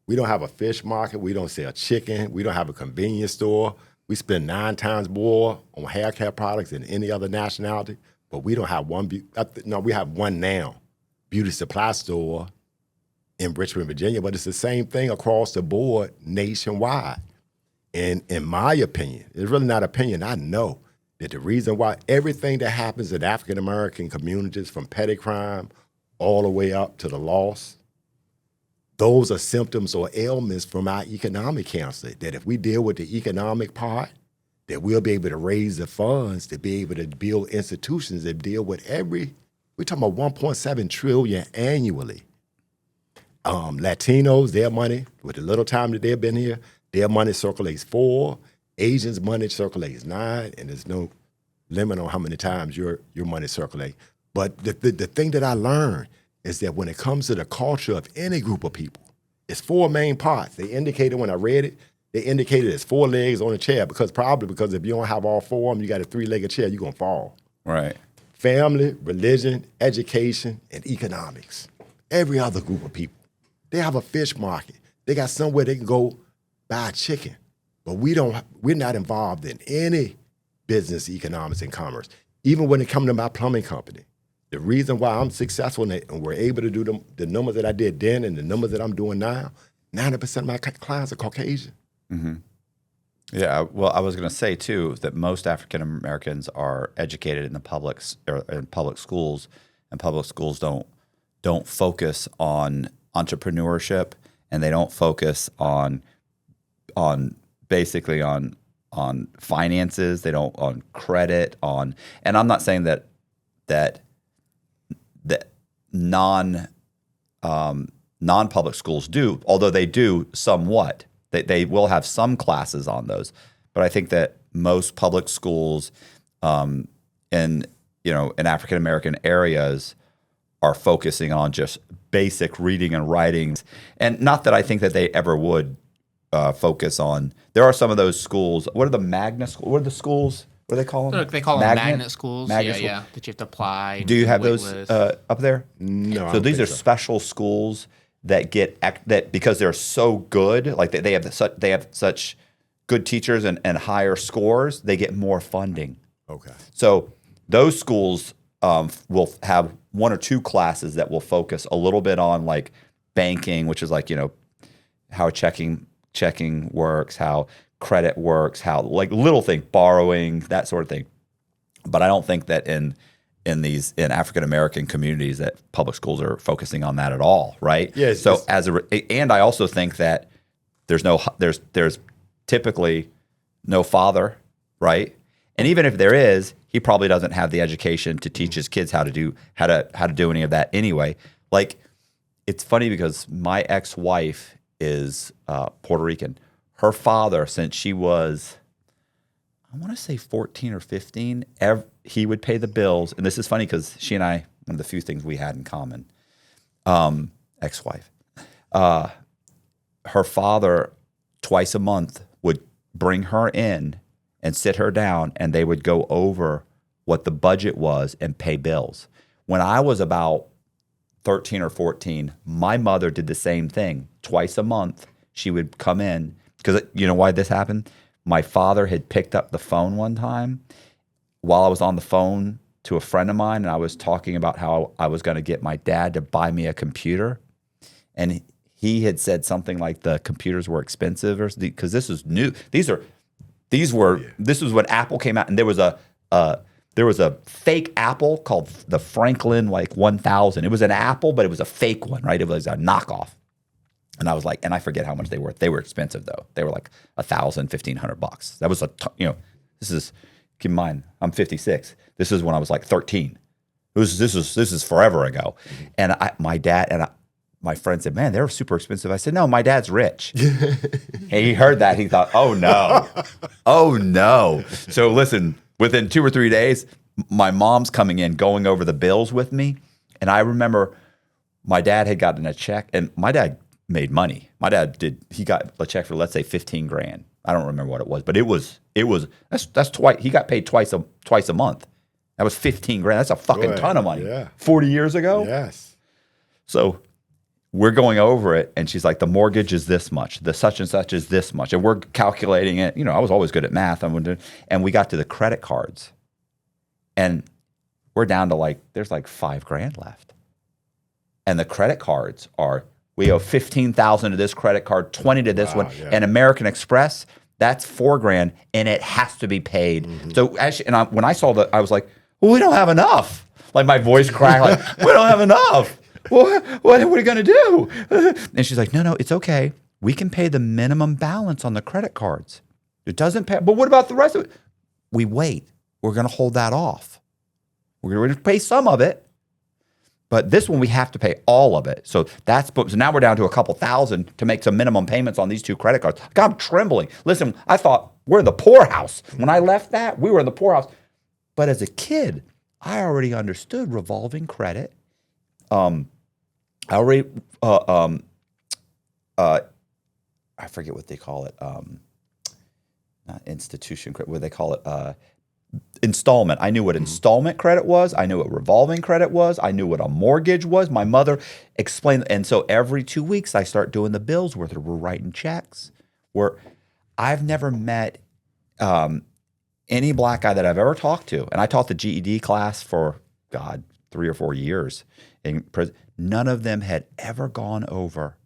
We don't have a fish market. We don't sell chicken. We don't have a convenience store. We spend 9 times more on hair care products than any other nationality, but we don't have one. We have one now, beauty supply store in Richmond, Virginia, but it's the same thing across the board nationwide. And in my opinion, it's really not opinion, I know that the reason why everything that happens in African-American communities, from petty crime all the way up to the loss, those are symptoms or ailments from our economic cancer, that if we deal with the economic part, that we'll be able to raise the funds to be able to build institutions that deal with we're talking about $1.7 trillion annually. Latinos, their money, with the little time that they've been here, their money circulates 4, Asians' money circulates 9, and there's no limit on how many times your money circulates. But the thing that I learned is that when it comes to the culture of any group of people, it's 4 main parts. They indicated when I read it, they indicated it's 4 legs on a chair, because if you don't have all 4 of them, you got a 3-legged chair, you're gonna fall. Right. Family, religion, education, and economics. Every other group of people, they have a fish market. They got somewhere they can go buy a chicken. But we're not involved in any business, economics, and commerce. Even when it comes to my plumbing company, the reason why I'm successful and we're able to do the numbers that I did then and the numbers that I'm doing now, 90% of my clients are Caucasian. Mm-hmm. Yeah, well, I was going to say too that most African Americans are educated in public schools, and public schools don't focus on entrepreneurship, and they don't focus on basically on finances. They don't on credit and I'm not saying that non-public schools do, although they do somewhat. They will have some classes on those. But I think that most public schools in African American areas are focusing on just basic reading and writing. And not that I think that they ever would focus on. There are some of those schools. What are the magnet schools? What are the schools? What do they call them? They call them magnet schools. Magnet Yeah. That you have to apply. Do you have those up there? No. So these are special schools that get that because they're so good, like they have such good teachers and higher scores, they get more funding. Okay. So those schools will have one or two classes that will focus a little bit on like banking, which is like, how checking works, how credit works, how like little thing, borrowing, that sort of thing. But I don't think that in African American communities that public schools are focusing on that at all, right? Yes. So and I also think that there's typically no father, right? And even if there is, he probably doesn't have the education to teach his kids how to do any of that anyway. Like, it's funny because my ex-wife is Puerto Rican. Her father, since she was, I want to say 14 or 15, he would pay the bills. And this is funny because she and I, one of the few things we had in common, ex-wife, her father twice a month would bring her in and sit her down, and they would go over what the budget was and pay bills. When I was about 13 or 14, my mother did the same thing. Twice a month, she would come in. Because you know why this happened? My father had picked up the phone one time while I was on the phone to a friend of mine, and I was talking about how I was going to get my dad to buy me a computer. And he had said something like the computers were expensive, or because this was new. This was when Apple came out, and there was a fake Apple called the Franklin 1000. It was an Apple, but it was a fake one, right? It was a knockoff. And I was like, and I forget how much they were. They were expensive though. They were like $1,000, $1,500. That was this is, keep in mind, I'm 56. This is when I was like 13. This is forever ago. And my dad and my friend said, man, they were super expensive. I said, no, my dad's rich. And he heard that. He thought, oh no. Oh no. So listen, within 2 or 3 days, my mom's coming in, going over the bills with me. And I remember my dad had gotten a check, and my dad made money. My dad he got a check for, let's say, $15,000. I don't remember what it was, but that's twice. He got paid twice a month. That was $15,000. That's a fucking ton of money. Yeah. 40 years ago. Yes. So we're going over it, and she's like, the mortgage is this much, the such and such is this much, and we're calculating it. I was always good at math. And we got to the credit cards, and we're down to there's $5,000 left, and the credit cards are. We owe $15,000 to this credit card, 20 to this one, yeah. and American Express. That's $4,000, and it has to be paid. Mm-hmm. So when I saw that, I was like, well, we don't have enough. Like my voice cracked. We don't have enough. What are we going to do? And she's like, no, it's okay. We can pay the minimum balance on the credit cards. It doesn't pay. But what about the rest of it? We wait. We're going to hold that off. We're going to pay some of it. But this one, we have to pay all of it. So now we're down to a couple thousand to make some minimum payments on these 2 credit cards. I'm trembling. Listen, I thought we're in the poorhouse. When I left that, we were in the poorhouse. But as a kid, I already understood revolving credit. I forget what they call it. Not institution credit. What do they call it? Installment. I knew what installment credit was. I knew what revolving credit was. I knew what a mortgage was. My mother explained. And so every 2 weeks, I start doing the bills where we're writing checks. Where I've never met any black guy that I've ever talked to. And I taught the GED class for, 3 or 4 years. In prison. None of them had ever gone over,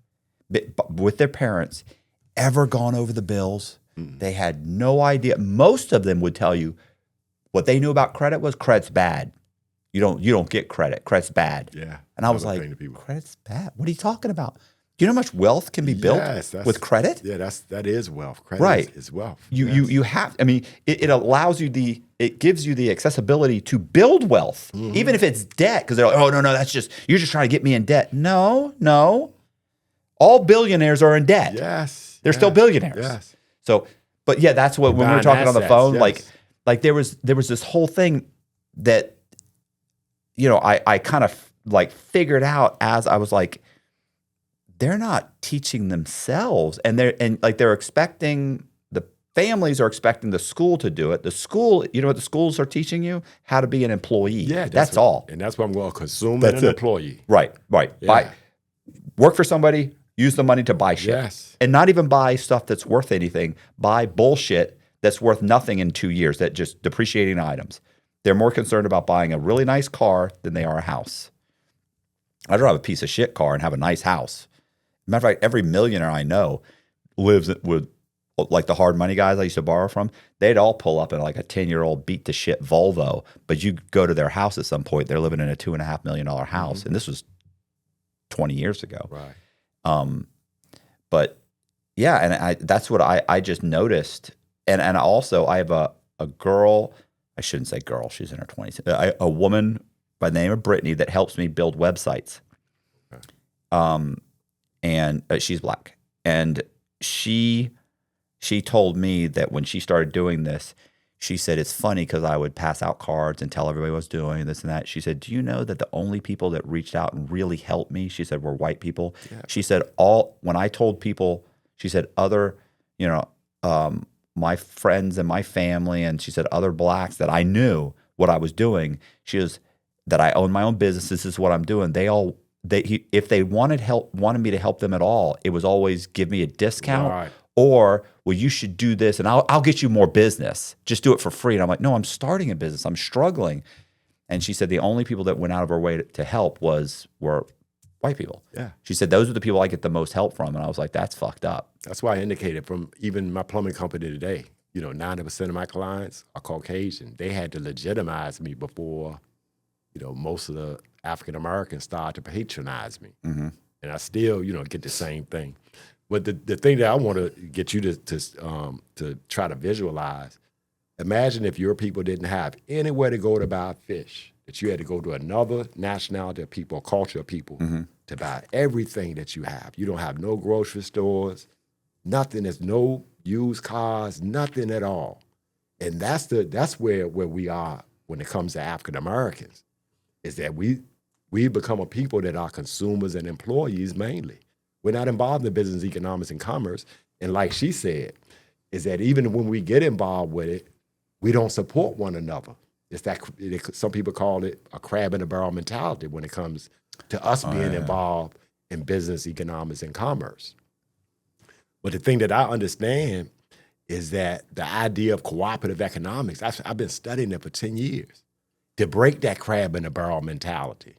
with their parents, the bills. They had no idea. Most of them would tell you, what they knew about credit was credit's bad. You don't get credit. Credit's bad. Yeah. And I was like, credit's bad? What are you talking about? Do you know how much wealth can be built with credit? Yeah, that is wealth. Credit is wealth. You have. I mean, it allows you it gives you the accessibility to build wealth, even if it's debt. Because they're like, oh no, you're just trying to get me in debt. No. All billionaires are in debt. Yes. They're still billionaires. Yes. So, but yeah, that's what when we were Buying talking on the assets, phone, yes. like there was this whole thing that, you know, I kind of like figured out as I was like, they're not teaching themselves, and they're expecting the families are expecting the school to do it. The school, you know what the schools are teaching you? How to be an employee. Yeah, that's all. And that's what I'm going to consume That's and an it. employee. Right. Yeah. Work for somebody, use the money to buy shit. Yes. And not even buy stuff that's worth anything. Buy bullshit that's worth nothing in 2 years, that just depreciating items. They're more concerned about buying a really nice car than they are a house. I'd rather have a piece of shit car and have a nice house. Matter of fact, every millionaire I know lives with, like the hard money guys I used to borrow from, they'd all pull up in like a 10-year-old beat to shit Volvo, but you go to their house at some point, they're living in a $2.5 million house. And this was 20 years ago. Right. But yeah, and that's what I just noticed. And also I have a girl, I shouldn't say girl, she's in her 20s, a woman by the name of Brittany that helps me build websites. Okay. And she's black. And she told me that when she started doing this, she said, it's funny because I would pass out cards and tell everybody what I was doing, this and that. She said, do you know that the only people that reached out and really helped me, she said, were white people. Yeah. She said, when I told people, she said, other, you know, my friends and my family, and she said, other blacks that I knew what I was doing, she was, that I own my own business, this is what I'm doing. If they wanted me to help them at all, it was always give me a discount. Right. Or, well, you should do this and I'll get you more business. Just do it for free. And I'm like, no, I'm starting a business. I'm struggling. And she said the only people that went out of her way to help were white people. Yeah. She said those are the people I get the most help from. And I was like, that's fucked up. That's why I indicated from even my plumbing company today, you know, 90% of my clients are Caucasian. They had to legitimize me before, you know, most of the African Americans started to patronize me. Mm-hmm. And I still, you know, get the same thing. But the thing that I want to get you to try to visualize, imagine if your people didn't have anywhere to go to buy fish, that you had to go to another nationality of people, culture of people, mm-hmm. to buy everything that you have. You don't have no grocery stores, nothing. There's no used cars, nothing at all. And that's where we are when it comes to African Americans, is that we become a people that are consumers and employees mainly. We're not involved in business, economics, and commerce. And like she said, is that even when we get involved with it, we don't support one another. It's that some people call it a crab in a barrel mentality when it comes to us being involved in business, economics, and commerce. But the thing that I understand is that the idea of cooperative economics, I've been studying it for 10 years, to break that crab in a barrel mentality.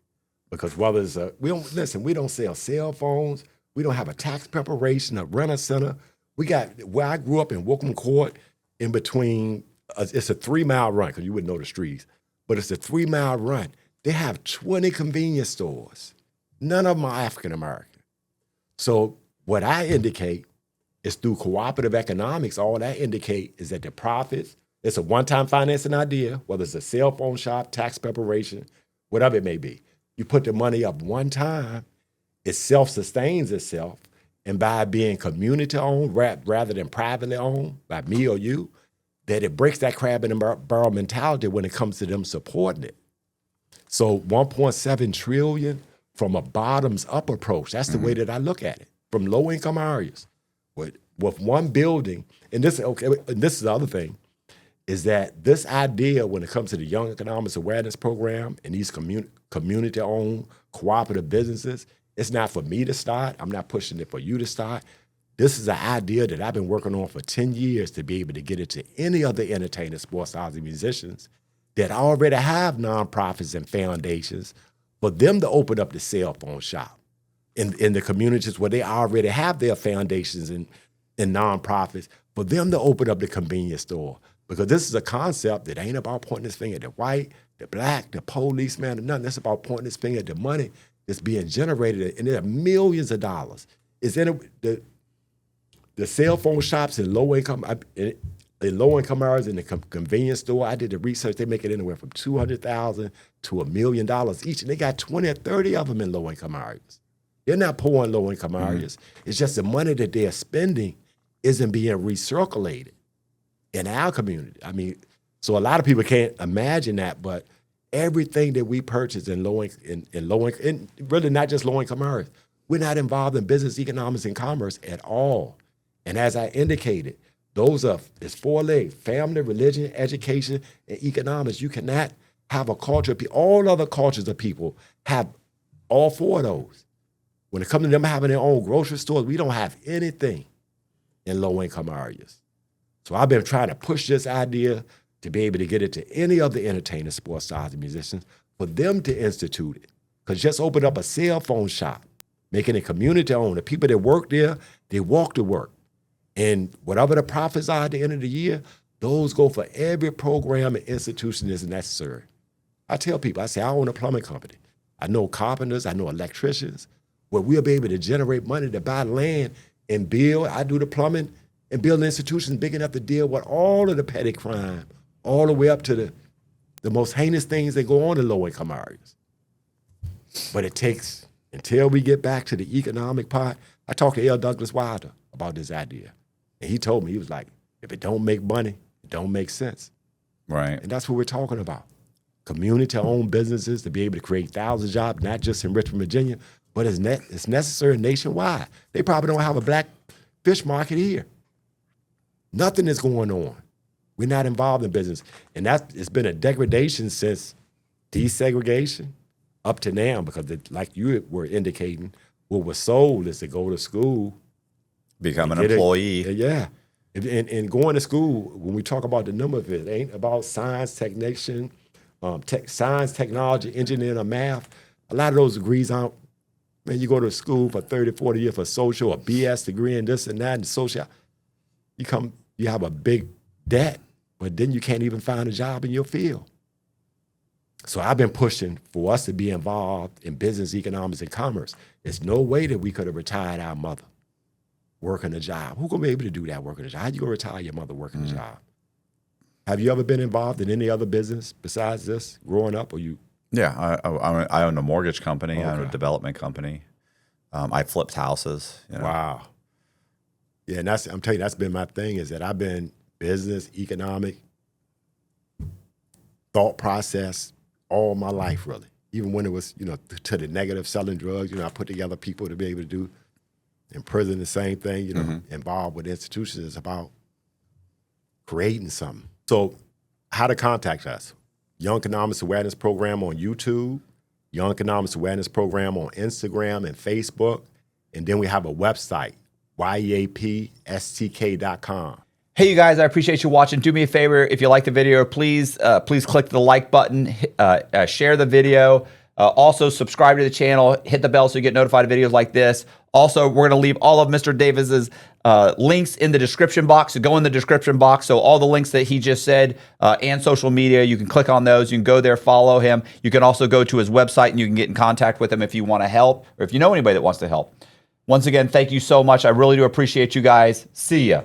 Because whether it's we don't sell cell phones, we don't have a tax preparation, a renter center. We got, where I grew up in Wickham Court, in between, it's a 3-mile run, because you wouldn't know the streets, but it's a 3-mile run. They have 20 convenience stores. None of them are African American. So what I indicate is through cooperative economics, all that indicate is that the profits, it's a one-time financing idea, whether it's a cell phone shop, tax preparation, whatever it may be. You put the money up one time, it self-sustains itself, and by being community-owned rather than privately owned by me or you, that it breaks that crab in the barrel mentality when it comes to them supporting it. So 1.7 trillion from a bottoms-up approach, that's the way that I look at it, from low-income areas. With one building, and this is the other thing, is that this idea when it comes to the Young Economics Awareness Program and these community-owned cooperative businesses, it's not for me to start. I'm not pushing it for you to start. This is an idea that I've been working on for 10 years to be able to get it to any other entertainers, sports stars, and musicians that already have nonprofits and foundations, for them to open up the cell phone shop in the communities where they already have their foundations and nonprofits, for them to open up the convenience store. Because this is a concept that ain't about pointing this finger at the white, the black, the policeman, or nothing. It's about pointing this finger at the money that's being generated, and there are millions of dollars. It's in the cell phone shops in low income areas, in the convenience store. I did the research. They make it anywhere from $200,000 to $1 million each, and they got 20 or 30 of them in low income areas. They're not poor and low-income areas. It's just the money that they're spending isn't being recirculated in our community. I mean, so a lot of people can't imagine that, but everything that we purchase in low-income, and really not just low-income areas, we're not involved in business, economics, and commerce at all. And as I indicated, it's 4 legs: family, religion, education, and economics. You cannot have a culture. All other cultures of people have all 4 of those. When it comes to them having their own grocery stores, we don't have anything in low-income areas. So I've been trying to push this idea to be able to get it to any of the entertainers, sports stars, and musicians, for them to institute it. Because just open up a cell phone shop, making it community-owned. The people that work there, they walk to work. And whatever the profits are at the end of the year, those go for every program and institution that's necessary. I tell people, I say, I own a plumbing company. I know carpenters, I know electricians, where we'll be able to generate money to buy land and build. I do the plumbing and build institutions big enough to deal with all of the petty crime, all the way up to the most heinous things that go on in low-income areas. But it takes, until we get back to the economic part. I talked to L. Douglas Wilder about this idea. And he told me, he was like, if it don't make money, it don't make sense. Right. And that's what we're talking about. Community-owned businesses to be able to create thousands of jobs, not just in Richmond, Virginia, but it's necessary nationwide. They probably don't have a black fish market here. Nothing is going on. We're not involved in business. And it's been a degradation since desegregation up to now, because like you were indicating, what was sold is to go to school. Become an employee. Yeah. And going to school, when we talk about the number of it ain't about science, technician, science, technology, engineering, or math. A lot of those degrees aren't. Man, you go to school for 30, 40 years for social, a BS degree and this and that, and social. You have a big debt, but then you can't even find a job in your field. So I've been pushing for us to be involved in business, economics, and commerce. There's no way that we could have retired our mother working a job. Who's going to be able to do that working a job? How you going to retire your mother working a job? Have you ever been involved in any other business besides this growing up, or you? Yeah, I own a mortgage company. I own a development company. I flipped houses. You know. Wow. Yeah, and I'm telling you, that's been my thing, is that I've been business, economic, thought process all my life, really. Even when it was, to the negative, selling drugs, I put together people to be able to do. In prison, the same thing, involved with institutions. It's about creating something. So how to contact us? Young Economics Awareness Program on YouTube, Young Economics Awareness Program on Instagram and Facebook. And then we have a website, yeapstk.com. Hey, you guys, I appreciate you watching. Do me a favor, if you like the video, please click the like button, share the video. Also, subscribe to the channel, hit the bell so you get notified of videos like this. Also, we're going to leave all of Mr. Davis's links in the description box. So go in the description box. So all the links that he just said and social media, you can click on those. You can go there, follow him. You can also go to his website and you can get in contact with him if you want to help or if you know anybody that wants to help. Once again, thank you so much. I really do appreciate you guys. See ya.